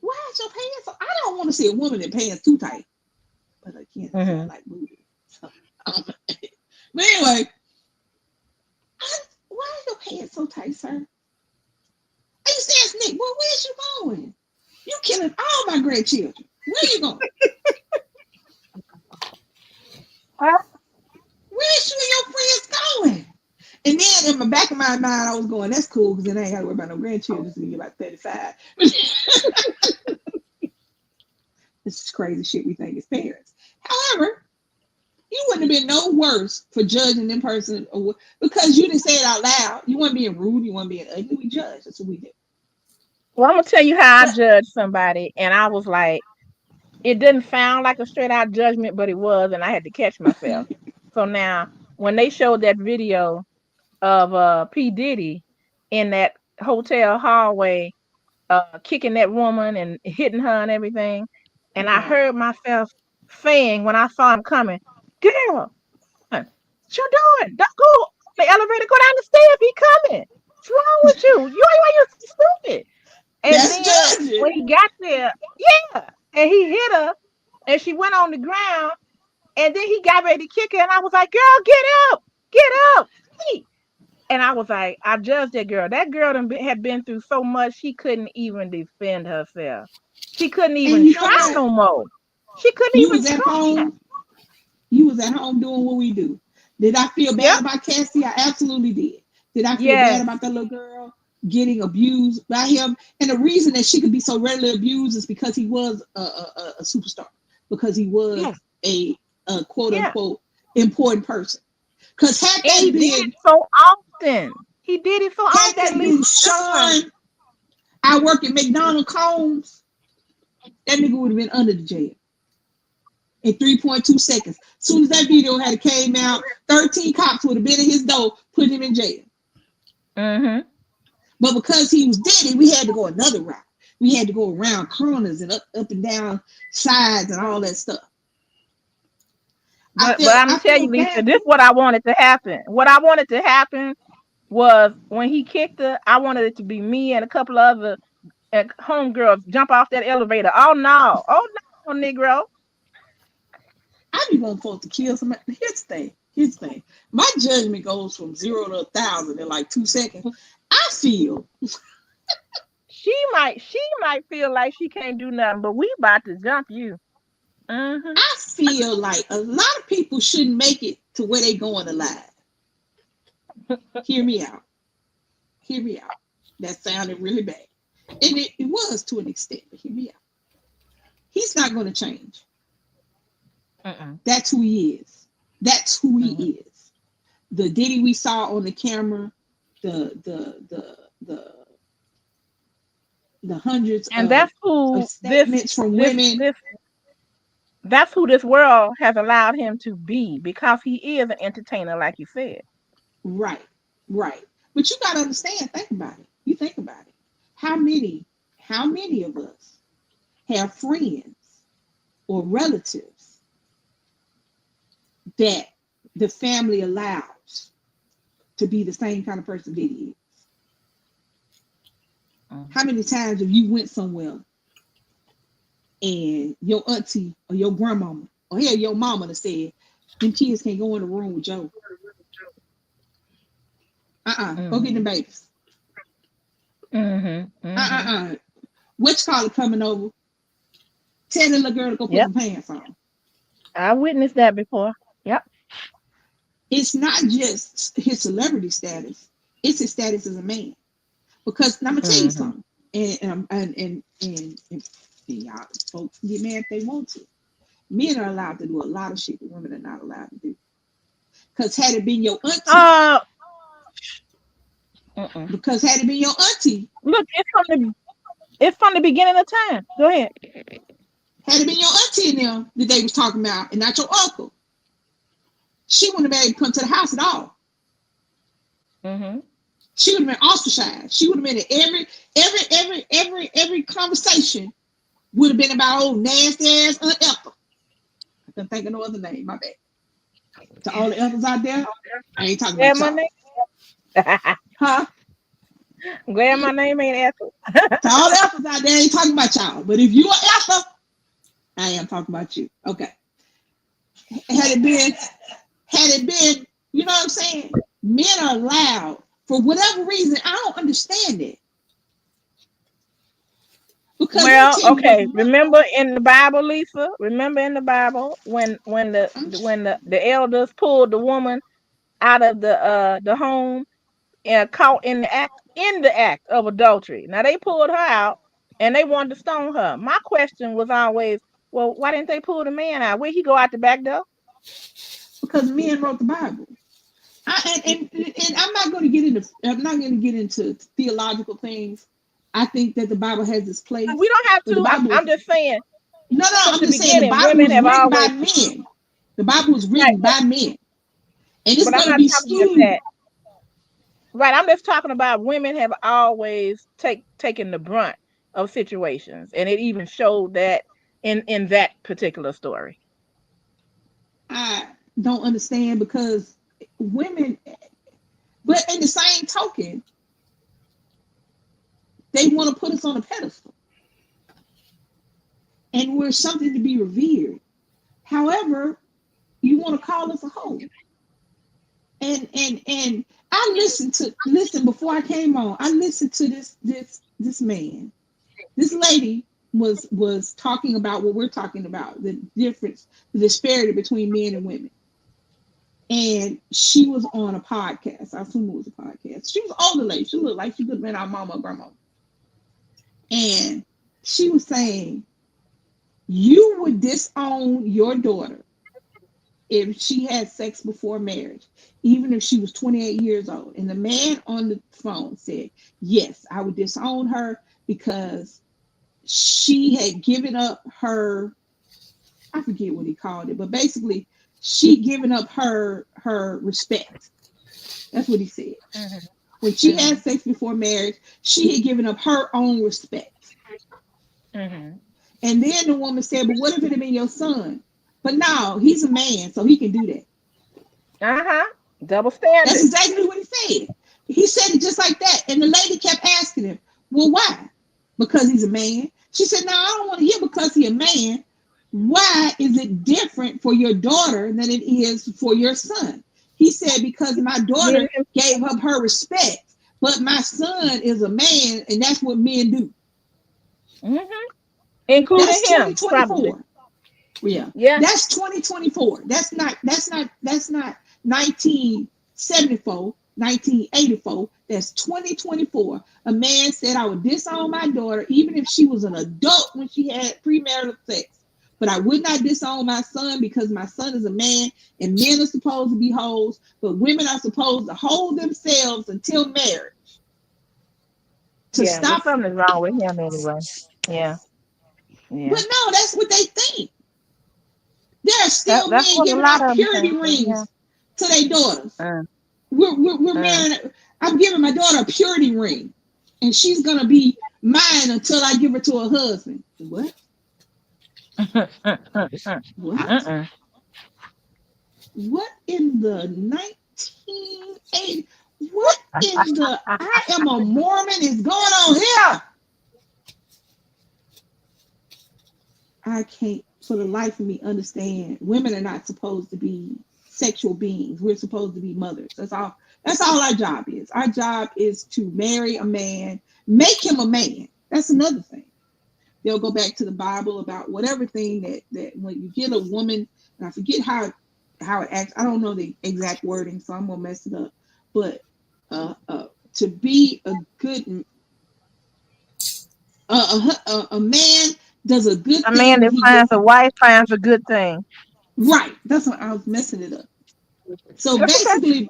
why is your pants so, I don't want to see a woman in pants too tight. But again, I said I Mm-hmm. like booty. So, but anyway, why is your pants so tight, sir? I used to ask Nick, well, where's you going? You killing all my grandchildren. Where you going? Where's you and your friends going? And then in the back of my mind, I was going, that's cool because then I ain't got to worry about no grandchildren until you get about 35. This is crazy shit we think as parents. However, you wouldn't have been no worse for judging them person because you didn't say it out loud. You weren't being rude. You weren't being ugly. We judge. That's what we do. Well, I'm gonna tell you how I But judged somebody, and I was like, it didn't sound like a straight out judgment, but it was, and I had to catch myself. So now, when they showed that video of P Diddy in that hotel hallway, kicking that woman and hitting her and everything, and I right. heard myself saying when I saw him coming, "Girl, what you doing? Don't go on the elevator, go down the stairs. He coming. What's wrong with you? You stupid." And That's then judging. when he got there, yeah, and he hit her, and she went on the ground, and then he got ready to kick her, and I was like, "Girl, get up, hey!" And I was like, I judged that girl. That girl had been through so much, she couldn't even defend herself. She couldn't And even you know try what? no more. She couldn't You even was at try. home. You was at home doing what we do. Did I feel Yep. bad about Cassie? I absolutely did. Did I feel bad Yes. about that little girl getting abused by him? And the reason that she could be so readily abused is because he was a superstar, because he was Yes. a quote Yeah. unquote important person. Because And he did it so often. He did it so had often. That that Lisa been Dunn. Sean, I work at McDonald Combs, that nigga would have been under the jail in 3.2 seconds. As soon as that video had came out, 13 cops would have been at his door, put him in jail. Mm-hmm. But because he was dead, we had to go another route. We had to go around corners and up and down sides and all that stuff. But I'm gonna I tell feel you, Lisa, bad. this is what I wanted to happen. What I wanted to happen was when he kicked her, I wanted it to be me and a couple of other homegirls jump off that elevator. Oh no, Negro. I be wanting folks to kill somebody. Here's the thing. Here's the thing. My judgment goes from 0 to 1,000 in like 2 seconds. I feel She might feel like she can't do nothing, but we about to jump you. Mm-hmm. I feel like a lot of people shouldn't make it to where they going alive. Hear me out. Hear me out. That sounded really bad. And it was to an extent, but hear me out. He's not going to change. That's who he is. That's who he is. The Diddy we saw on the camera, the hundreds And that's of who statements from women. That's who this world has allowed him to be because he is an entertainer, like you said. Right, right. But you got to understand, think about it. You think about it. How many of us have friends or relatives that the family allows to be the same kind of person that he is? How many times have you went somewhere and your auntie or your grandmama or hell, your mama that said, them kids can't go in the room with Joe. Go get them babies. Which caller coming over? Tell the little girl to go put some pants on. I witnessed that before. Yep. It's not just his celebrity status; it's his status as a man. Because I'm gonna tell you something, and y'all folks get mad if they want to. Men are allowed to do a lot of shit that women are not allowed to do. Because had it been your auntie, because had it been your auntie, look, it's from the beginning of time. Go ahead. Had it been your auntie and them that they was talking about, and not your uncle, she wouldn't have been able to come to the house at all. She would have been ostracized. She would have been in every conversation would have been about old nasty ass Aunt Ethel. I couldn't think of no other name. My bad. To all the Ethels out there, I ain't talking about y'all. Huh? Glad my name ain't Ethel. To all the Ethels out there, I ain't talking about y'all. But if you are Ethel, I am talking about you. Okay. Had it been, you know what I'm saying? Men are allowed, for whatever reason, I don't understand it. Because okay. Remember in the Bible, Lisa? Remember in the Bible when the elders pulled the woman out of the home and caught in the act of adultery. Now they pulled her out and they wanted to stone her. My question was always, well, why didn't they pull the man out? Where'd he go out the back door? Because men wrote the Bible. And I'm not going to get into theological things. I think that the Bible has its place. We don't have to. I'm just saying. No, I'm just saying the Bible was written by men. The Bible was written by men. And it's going to be skewed. Right, I'm just talking about women have always taken the brunt of situations, and it even showed that in that particular story. I don't understand because women, but in the same token, they want to put us on a pedestal, and we're something to be revered. However, you want to call us a hoe, and I listened before I came on. I listened to this man. This lady was talking about what we're talking about, the difference, the disparity between men and women. And she was on a podcast. I assume it was a podcast. She was an older lady. She looked like she could have been our mama or grandma. And she was saying, you would disown your daughter if she had sex before marriage, even if she was 28 years old. And the man on the phone said, yes, I would disown her because she had given up her, I forget what he called it, but basically she given up her respect. That's what he said. When she had sex before marriage, she had given up her own respect. And then the woman said, but what if it had been your son? But no, he's a man, so he can do that. Double standard. That's exactly what he said. He said it just like that. And the lady kept asking him, well, why? Because he's a man. She said, no, I don't want to hear because he's a man. Why is it different for your daughter than it is for your son? He said, because my daughter gave up her respect, but my son is a man, and that's what men do. Mm-hmm. Including That's him, probably. 2024. Yeah, Yeah. that's 2024. That's not 1974, 1984. That's 2024. A man said, I would disown my daughter even if she was an adult when she had premarital sex. But I would not disown my son because my son is a man and men are supposed to be hoes, but women are supposed to hold themselves until marriage to Yeah. Well, stop. something is wrong with him anyway. Yeah. But Yeah. no, that's what they think. There are still That's men what a giving lot out of them purity think. Yeah. rings to their daughters. Uh, We're uh. marrying. I'm giving my daughter a purity ring, and she's gonna be mine until I give her to her husband. What? What? Uh-uh. What in the 1980s? What in the I am a Mormon is going on here? I can't for the life of me understand. Women are not supposed to be sexual beings. We're supposed to be mothers. That's all our job is. Our job is to marry a man, make him a man. That's another thing. They'll go back to the Bible about whatever thing that when you get a woman, and I forget how it acts. I don't know the exact wording, so I'm gonna mess it up. But to be a good a man does a good A thing man when that he finds gets a wife finds a good thing. right. That's what I was messing it up. So That's okay.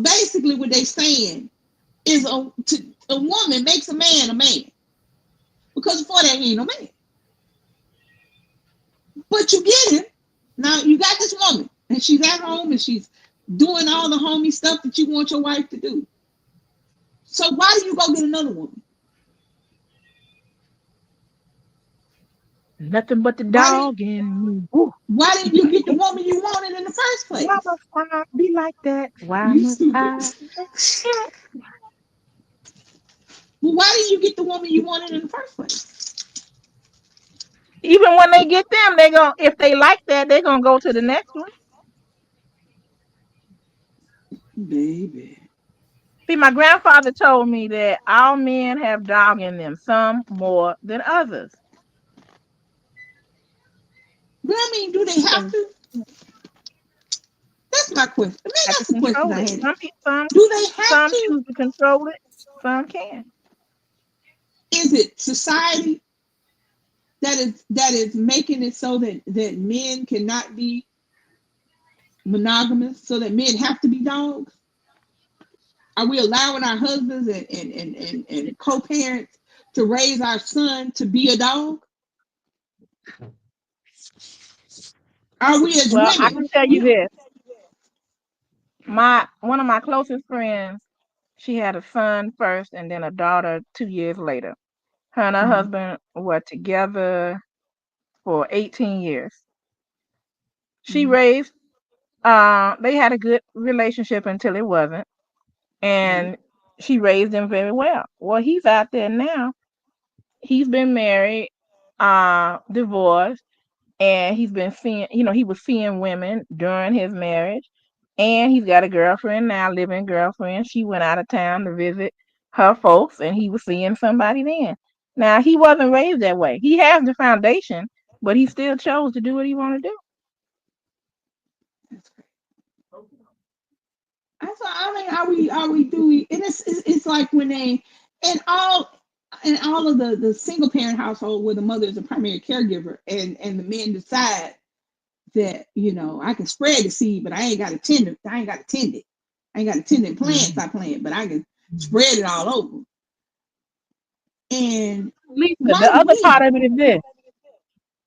basically, what they saying is a woman makes a man because before that he ain't no man. But you get him now. You got this woman, and she's at home and she's doing all the homey stuff that you want your wife to do. So why do you go get another woman? Nothing but the Why did dog in me. Ooh, why didn't you get the woman you wanted in the first why place? must I be like that? Why You must stupid. I? Well, why didn't you get the woman you wanted in the first place? Even when they get them, they going if they like that, they're gonna go to the next one. Baby. See, my grandfather told me that all men have dog in them, some more than others. But I mean, do they have So to? That's my question. I mean, have to that's the question control I it. had. Some people, some Do they have some to? choose to control it. Some can. Is it society that is making it so that men cannot be monogamous, so that men have to be dogs? Are we allowing our husbands and co-parents to raise our son to be a dog? Are we as Well, I women? can tell you this. My one of my closest friends, she had a son first and then a daughter 2 years later. Her and her Mhm. husband were together for 18 years. She Mhm. raised they had a good relationship until it wasn't. Right. And she raised them very well. Well, he's out there now. He's been married, divorced, and he's been seeing, he was seeing women during his marriage. And he's got a girlfriend now, living girlfriend. She went out of town to visit her folks, and he was seeing somebody then. Now, he wasn't raised that way. He has the foundation, but he still chose to do what he wanted to do. That's great. That's why I mean, are we doing? And it's like when they and all of the single parent household where the mother is a primary caregiver and the men decide that I can spread the seed, but I ain't got to tend it. I ain't got to tend it. I ain't got to tend it. Plants I plant, but I can spread it all over. And Lisa, why the other part we? of it is this.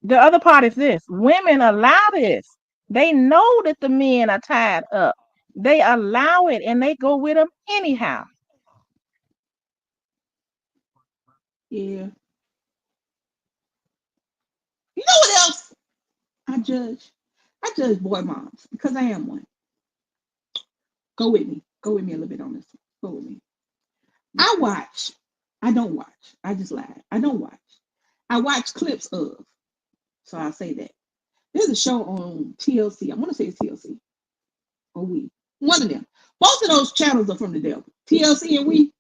The other part is this. Women allow this. They know that the men are tied up. They allow it and they go with them anyhow. Yeah. You know what else? I judge. I judge boy moms because I am one. Go with me. Go with me a little bit on this one. Go with me. I watch. I don't watch. I just lied. I don't watch. I watch clips of. So I'll say that. There's a show on TLC. I want to say it's TLC or We. One of them. Both of those channels are from the devil. TLC and We.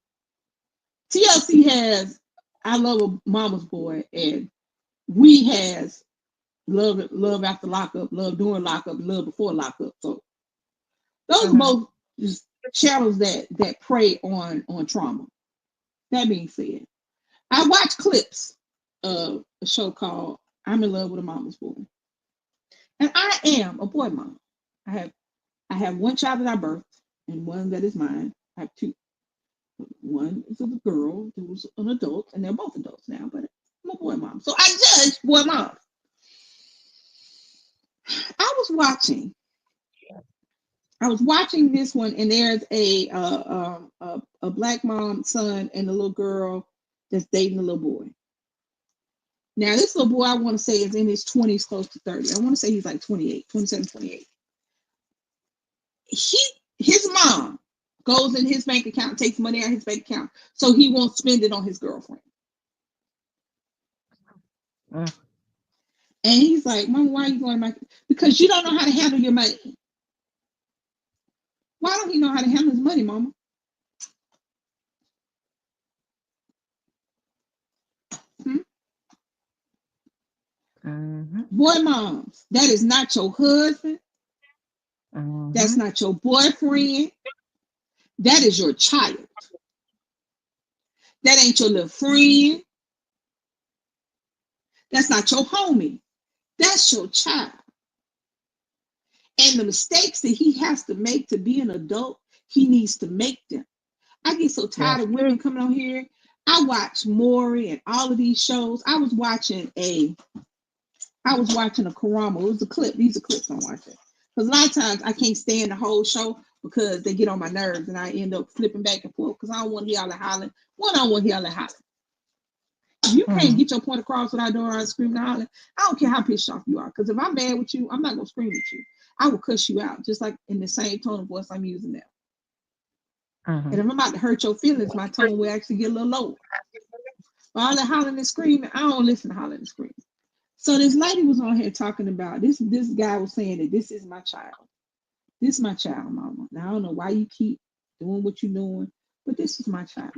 TLC has I Love a Mama's Boy, and We has Love After Lockup, Love During Lockup, Love Before Lockup. So those are both just channels that prey on trauma. That being said, I watch clips of a show called I'm in Love with a Mama's Boy. And I am a boy mom. I have one child that I birthed and one that is mine. I have two. One is a girl who's an adult, and they're both adults now, but I'm a boy mom. So I judge boy moms. I was watching this one, and there's a black mom, son, and a little girl that's dating a little boy. Now, this little boy, I want to say, is in his 20s, close to 30. I want to say he's like 28, 27, 28. His mom goes in his bank account, takes money out of his bank account, so he won't spend it on his girlfriend. And he's like, Mom, why are you going back? Because you don't know how to handle your money. Why don't he know how to handle his money, Mama? Boy moms, that is not your husband. That's not your boyfriend. That is your child. That ain't your little friend. That's not your homie. That's your child. And the mistakes that he has to make to be an adult, he needs to make them. I get so tired of women coming on here. I watch Maury and all of these shows. I was watching a Karama. It was a clip. These are clips I'm watching. Because a lot of times I can't stand the whole show because they get on my nerves and I end up flipping back and forth because I don't want to hear all the hollering. One, I don't want to hear all the hollering. If you can't get your point across without doing all the screaming and hollering, I don't care how pissed off you are. Because if I'm mad with you, I'm not going to scream at you. I will cuss you out, just like in the same tone of voice I'm using now. And if I'm about to hurt your feelings, my tone will actually get a little lower. But all the hollering and screaming, I don't listen to hollering and screaming. So this lady was on here talking about this guy was saying that this is my child. This is my child, Mama. Now, I don't know why you keep doing what you're doing, but this is my child.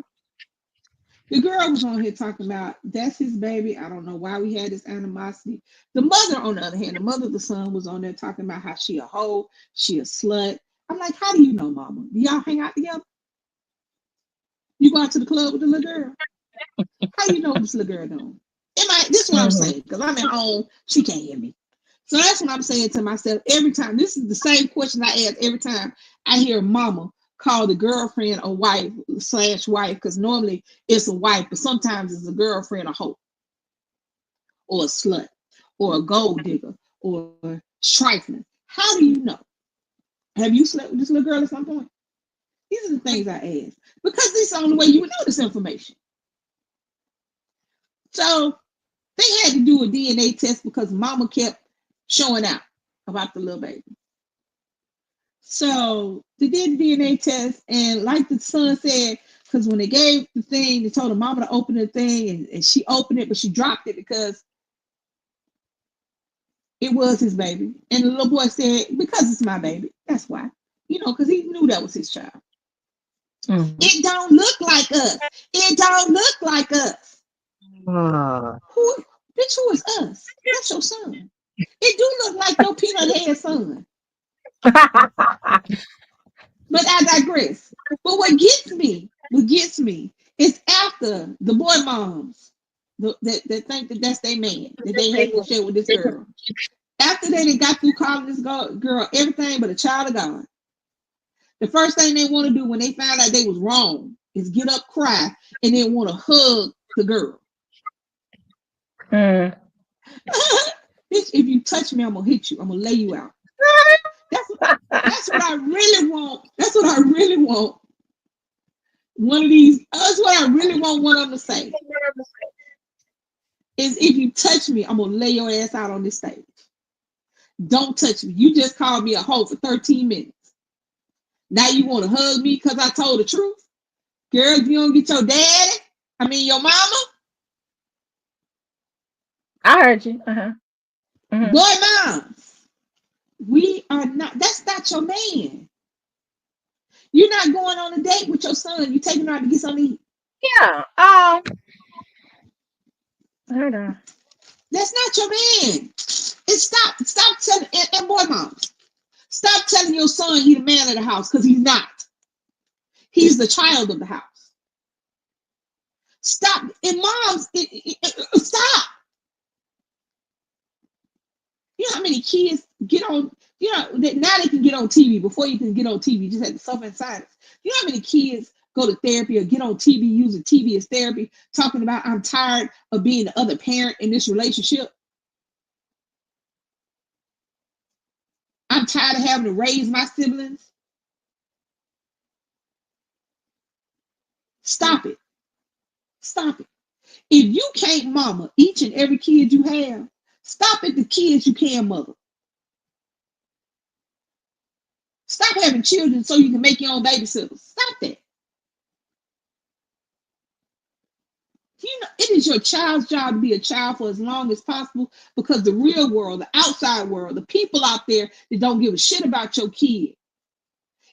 The girl was on here talking about that's his baby. I don't know why we had this animosity. The mother, on the other hand, the mother of the son was on there talking about how she a hoe, she a slut. I'm like, how do you know, Mama? Do y'all hang out together? You go out to the club with the little girl? How you know what this little girl doing? This is what I'm saying, because I'm at home, she can't hear me. So that's what I'm saying to myself every time. This is the same question I ask every time I hear Mama call the girlfriend a wife / wife, because normally it's a wife, but sometimes it's a girlfriend, a hoe, or a slut, or a gold digger, or trifling. How do you know? Have you slept with this little girl at some point? These are the things I ask, because this is the only way you would know this information. So they had to do a DNA test because Mama kept showing out about the little baby. So they did the DNA test, and like the son said, because when they gave the thing, they told her Mama to open the thing, and she opened it, but she dropped it because it was his baby. And the little boy said, because it's my baby, that's why. Because he knew that was his child. It don't look like us. It don't look like us. Who is us? That's your son. It do look like your peanut head son. But I digress. But what gets me is after the boy moms that think that that's their man, that they had to share with this girl. After they got through calling this girl everything but a child of God, the first thing they want to do when they found out they was wrong is get up, cry, and then want to hug the girl. Bitch, if you touch me, I'm going to hit you. I'm going to lay you out. That's what I really want. That's what I really want. That's what I really want one of them to say. Is if you touch me, I'm going to lay your ass out on this stage. Don't touch me. You just called me a hoe for 13 minutes. Now you want to hug me because I told the truth? Girl, if you don't get your your mama. I heard you. Hmm. Boy, mom, we are not, that's not your man. You're not going on a date with your son. You're taking her out to get something to eat. Yeah. Hold on. That's not your man. And stop telling, and boy, mom, stop telling your son he's the man of the house because he's not. He's the child of the house. Stop. And moms, stop. You know how many kids get on, you know, that now they can get on TV. Before you can get on TV, you just had to suffer in silence. You know how many kids go to therapy or get on TV using TV as therapy, talking about I'm tired of being the other parent in this relationship. I'm tired of having to raise my siblings. Stop it. Stop it. If you can't mama each and every kid you have, stop at the kids you can mother. Stop having children so you can make your own babysitters. Stop that. You know, it is your child's job to be a child for as long as possible because the real world, the outside world, the people out there that don't give a shit about your kid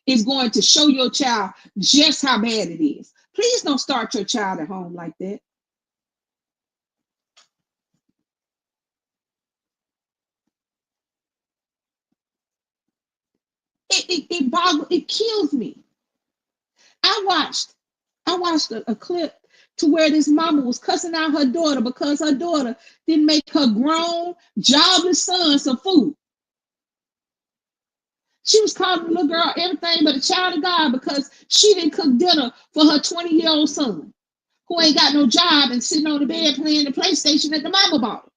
is going to show your child just how bad it is. Please don't start your child at home like that. It kills me. I watched a clip to where this mama was cussing out her daughter because her daughter didn't make her grown, jobless son some food. She was calling the little girl everything but a child of God because she didn't cook dinner for her 20-year-old son who ain't got no job and sitting on the bed playing the PlayStation that the mama bought him.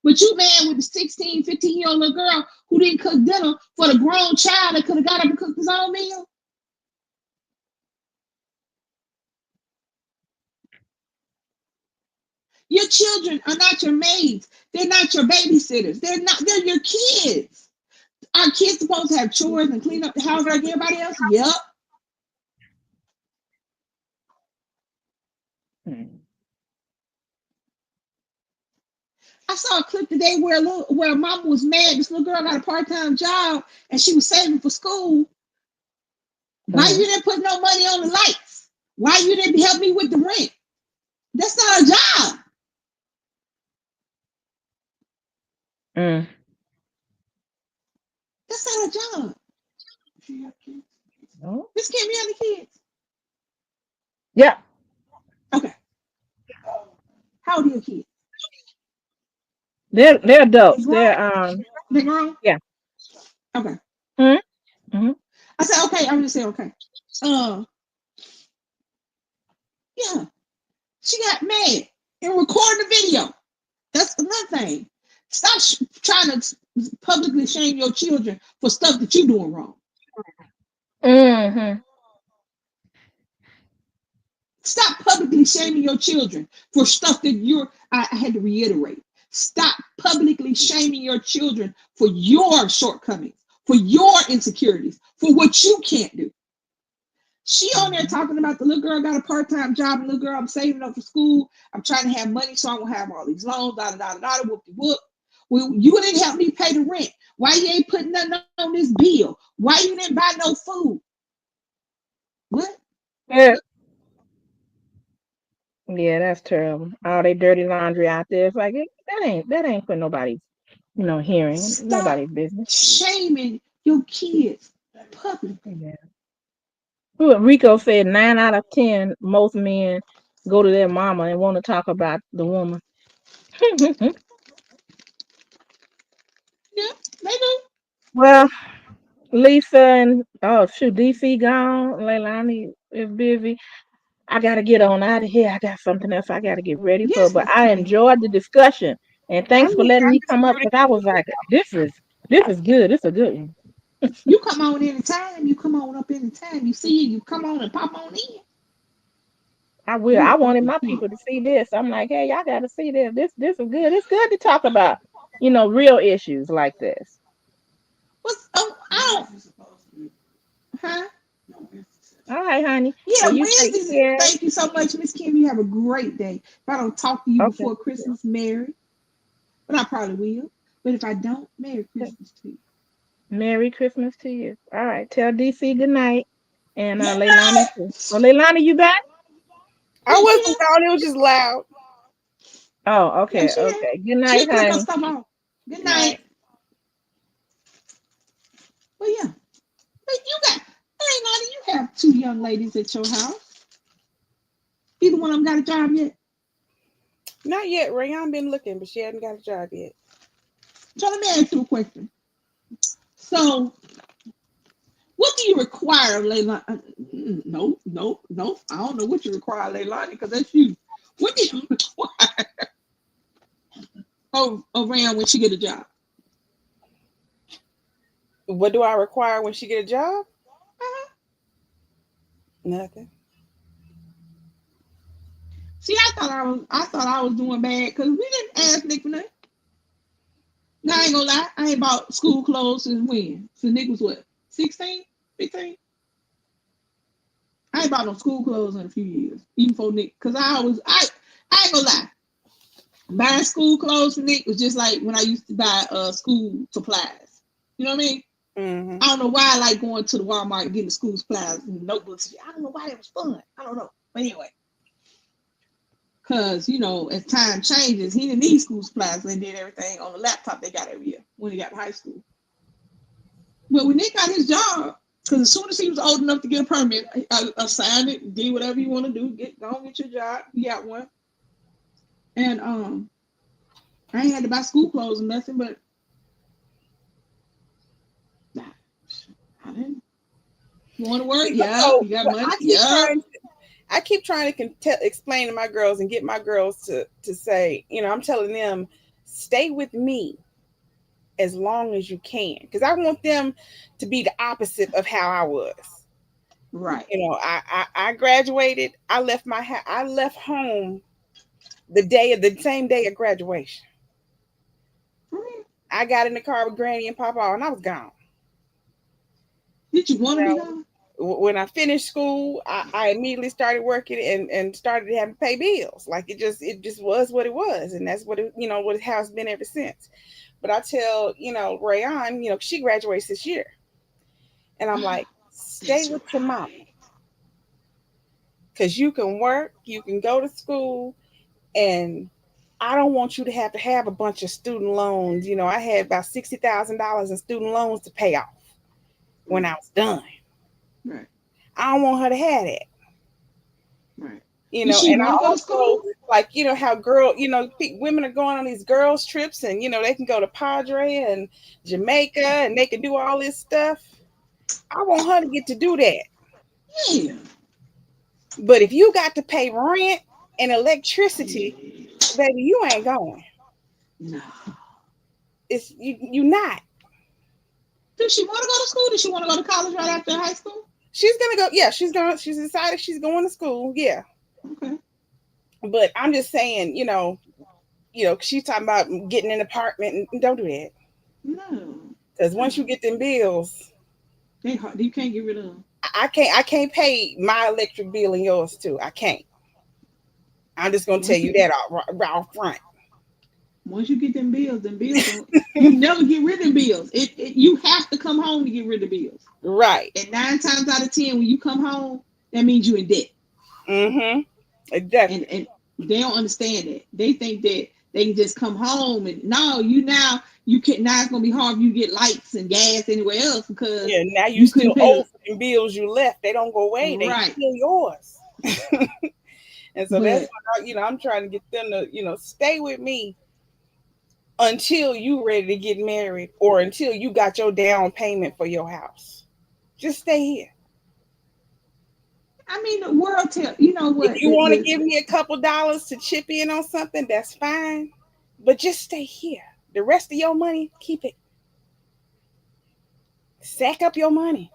But you man with the 16, 15-year-old little girl who didn't cook dinner for the grown child that could have got up and cooked his own meal. Your children are not your maids. They're not your babysitters. They're your kids. Our kids supposed to have chores and clean up the house like everybody else? Yep. Hmm. I saw a clip today where a mama was mad. This little girl got a part-time job and she was saving for school. Why Hmm. you didn't put no money on the lights? Why you didn't help me with the rent? That's not a job. Mm. That's not a job. Oh. This can't be on the kids. Yeah. Okay. How old are your kids? They're They adults. grown? They're. They grown? Yeah. Okay. Hmm. Hmm. I said okay. I'm just saying okay. Uh, yeah. She got mad and recorded the video. That's another thing. Stop trying to publicly shame your children for stuff that you're doing wrong. Hmm. Stop publicly shaming your children for stuff that I had to reiterate. Stop publicly shaming your children for your shortcomings, for your insecurities, for what you can't do. She on there talking about the little girl got a part-time job, and little girl, I'm saving up for school. I'm trying to have money so I won't have all these loans, da da da da da, whoop de whoop. Well, you didn't help me pay the rent. Why you ain't putting nothing on this bill? Why you didn't buy no food? What? Yeah. Yeah, that's terrible. All they dirty laundry out there. It's like that ain't for nobody's, hearing. Stop Nobody's business. shaming your kids publicly. Yeah. Rico said 9 out of 10 most men go to their mama and want to talk about the woman. Yeah, they do. Well, Lisa and oh shoot, DC gone. Leilani is busy. I gotta get on out of here. I got something else I gotta get ready for. Yes, But Miss I Kim. enjoyed the discussion, and I thanks for look, letting I me just come up really because I was like, this is good. It's a good one. You come on anytime. You come on up anytime. You see it, you come on and pop on in. I will. You I are wanted welcome my here. people to see this. I'm like, hey, y'all got to see this. This is good. It's good to talk about, real issues like this. What's I don't huh? All right, honey. Well, Yeah, you take Wednesdays. care. Thank you so much, Miss Kim. You have a great day. If I don't talk to you Okay. before Christmas, Mary, but I probably will. But if I don't, Merry Christmas to you. Merry Christmas to you. All right. Tell DC good night. And Good Leilani night. too. Oh, Leilani, you back? I Yeah, she wasn't there. gone. It was just loud. Oh, Yeah, okay. she there. Okay. Good She'll night, click her honey. stuff on. Good night. Night. But yeah, but you got, hey, Nani, you have two young ladies at your house. Either one of them got a job yet? Not yet. Rayon been looking, but she hadn't got a job yet. So let me ask you a question. So, what do you require of Leilani? No, no, no. I don't know what you require, Leilani, because that's you. What do you require of Rayon when she get a job? What do I require when she get a job? Uh-huh. Nothing. See, I thought I was doing bad because we didn't ask Nick for nothing. Now I ain't gonna lie, I ain't bought school clothes since when? So Nick was what, 16, 15? I ain't bought no school clothes in a few years, even for Nick. Cause I ain't gonna lie. Buying school clothes for Nick was just like when I used to buy school supplies. You know what I mean? Mm-hmm. I don't know why I like going to the Walmart and getting the school supplies and notebooks. I don't know why it was fun. I don't know. But anyway. Cause as time changes, he didn't need school supplies. They did everything on the laptop they got every year when he got to high school. But when Nick got his job, because as soon as he was old enough to get a permit, I signed it, did whatever you want to do, go and get your job. He got one. And I ain't had to buy school clothes or nothing, but I didn't. You want to work? Yeah. So You got but money? Yeah. I keep trying to explain to my girls and get my girls to say, I'm telling them, stay with me as long as you can, because I want them to be the opposite of how I was. Right. I graduated. I left I left home the same day of graduation. Mm. I got in the car with Granny and Papa, and I was gone. Did you want You to be know, gone? when I finished school, I immediately started working and started having to pay bills. Like it just was what it was, and that's what how it's been ever since. But I tell Rayon, she graduates this year, and I'm like, stay That's with your mom, right. because you can work, you can go to school, and I don't want you to have a bunch of student loans. I had about $60,000 in student loans to pay off when I was done. Right. I don't want her to have that. Right. Did she And I want to go to also school? like, how women are going on these girls trips, and they can go to Padre and Jamaica, and they can do all this stuff. I want her to get to do that. Yeah. But if you got to pay rent and electricity, Yeah. baby, you ain't going. No. It's you not. Did she want to go to school? Did she want to go to college right after high school? She's gonna go. Yeah, she's decided she's going to school. Yeah, Okay. but I'm just saying, she's talking about getting an apartment, and don't do that, No. because once you No. get them bills, They hard. You can't get rid of them. I can't pay my electric bill and yours too. I can't. I'm just gonna tell Once you you that out front. once you get them bills don't. You never get rid of them bills. You have to come home to get rid of bills. Right. And 9 times out of 10, when you come home, that means you're in debt. Mm-hmm. Exactly. And they don't understand that. They think that they can just come home and no, you can now it's gonna be hard for you to get lights and gas anywhere else because Yeah. Now you you still couldn't pay owe the for the bills you left. They don't go away. They right. still yours. And so that's But what I'm trying to get them to stay with me until you ready to get married, or until you got your down payment for your house. Just stay here. I mean the world tell you know If what you want to give me a couple dollars to chip in on something, that's fine. But just stay here. The rest of your money, keep it. Sack up your money.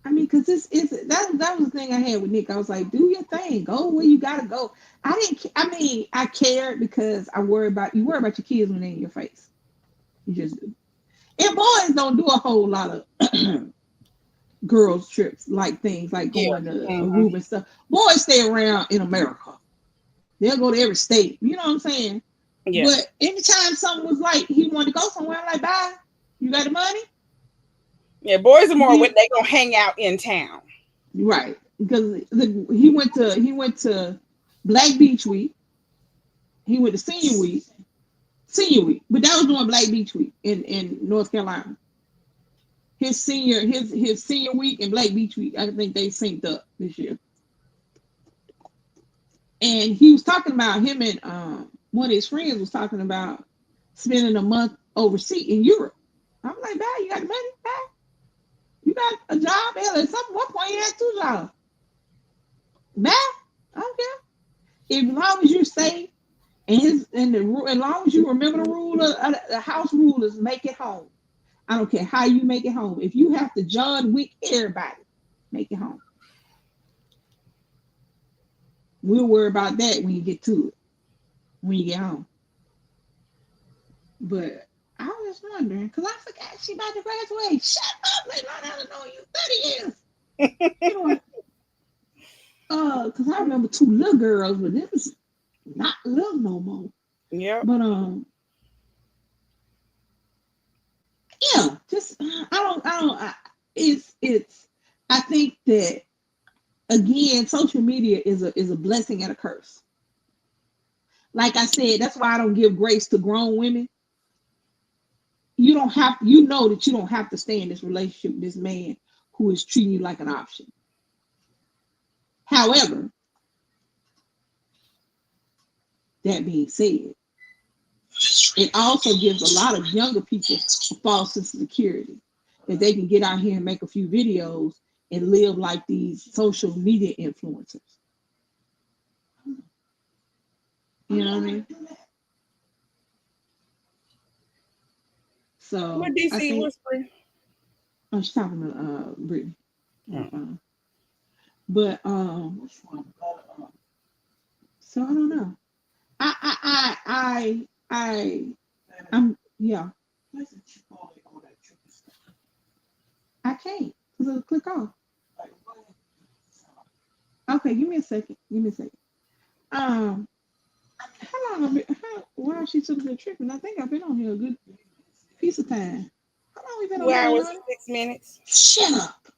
I mean, because this is that was the thing I had with Nick. I was like, do your thing, go where you gotta go. I didn't. I mean, I cared because I worry about you. Worry about your kids when they're in your face. You just do. And boys don't do a whole lot of girls trips like things like Yeah. going to Mm-hmm. Aruba and stuff. Boys stay around in America. They'll go to every state. You know what I'm saying? Yeah. But anytime something was like he wanted to go somewhere, I'm like, bye. You got the money? Yeah, boys are more Yeah. when they gonna hang out in town. Right. Because he went to Black Beach Week. He went to Senior Week. But that was during Black Beach Week in North Carolina. His senior week and Black Beach Week, I think they synced up this year. And he was talking about him and one of his friends was talking about spending a month overseas in Europe. I'm like, bye, you got the money? Bye. You got a job? Hell, at one point you had 2 jobs. Bye. I don't care. As long as you stay as long as you remember the rule of the house rule is make it home. I don't care how you make it home. If you have to John Wick everybody, make it home. We'll worry about that when you get to it, when you get home. But I was just wondering, because I forgot she about to graduate. Shut up, Leilani. I don't know you 30 years. You know, because I remember 2 little girls, but it was not little no more. Yeah. But yeah, just I think that again, social media is a blessing and a curse. Like I said, that's why I don't give grace to grown women. You don't have, you know that you don't have to stay in this relationship with this man who is treating you like an option. However, that being said, it also gives a lot of younger people a false sense of security that they can get out here and make a few videos and live like these social media influencers. You know what I mean? So What DC whispering? I'm just talking to Brittany. But so I don't know. I'm yeah. I can't because it'll click off. Okay, give me a second. How long while she took the trip, and I think I've been on here a good piece of time. How long we been 2 on hours here? and 6 minutes. Shut up.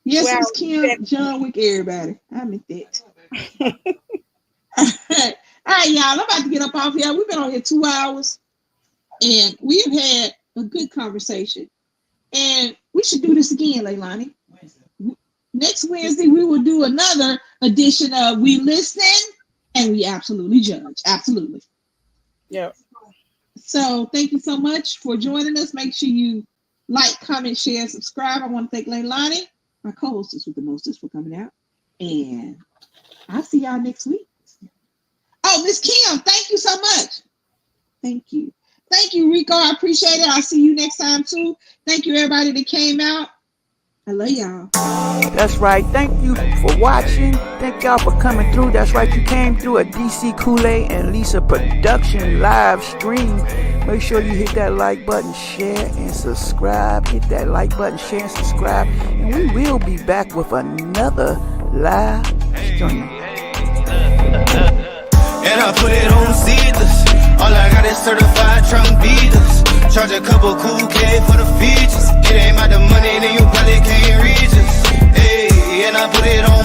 Yes, it's Kim, John Wick, everybody. I meant that. All right, y'all. I'm about to get up off here. We've been on here 2 hours, and we've had a good conversation. And we should do this again, Leilani. Next Wednesday, we will do another edition of We Listen and We Absolutely Judge. Absolutely. Yep. So thank you so much for joining us. Make sure you like, comment, share, and subscribe. I want to thank Leilani, my co-hostess with the mostest, for coming out. And I'll see y'all next week. Oh, Miss Kim, thank you so much. Thank you. Thank you, Rico. I appreciate it. I'll see you next time, too. Thank you, everybody that came out. I love y'all. That's right. Thank you for watching. Thank y'all for coming through. That's right. You came through a DC Kool-Aid and Lisa production live stream. Make sure you hit that like button, share, and subscribe. Hit that like button, share, and subscribe. And we will be back with another live stream. And I put it on Caesars. All I got is certified trunk beaters. Charge a couple cool K for the features. It ain't about the money, then you probably can't reach us. Hey, and I put it on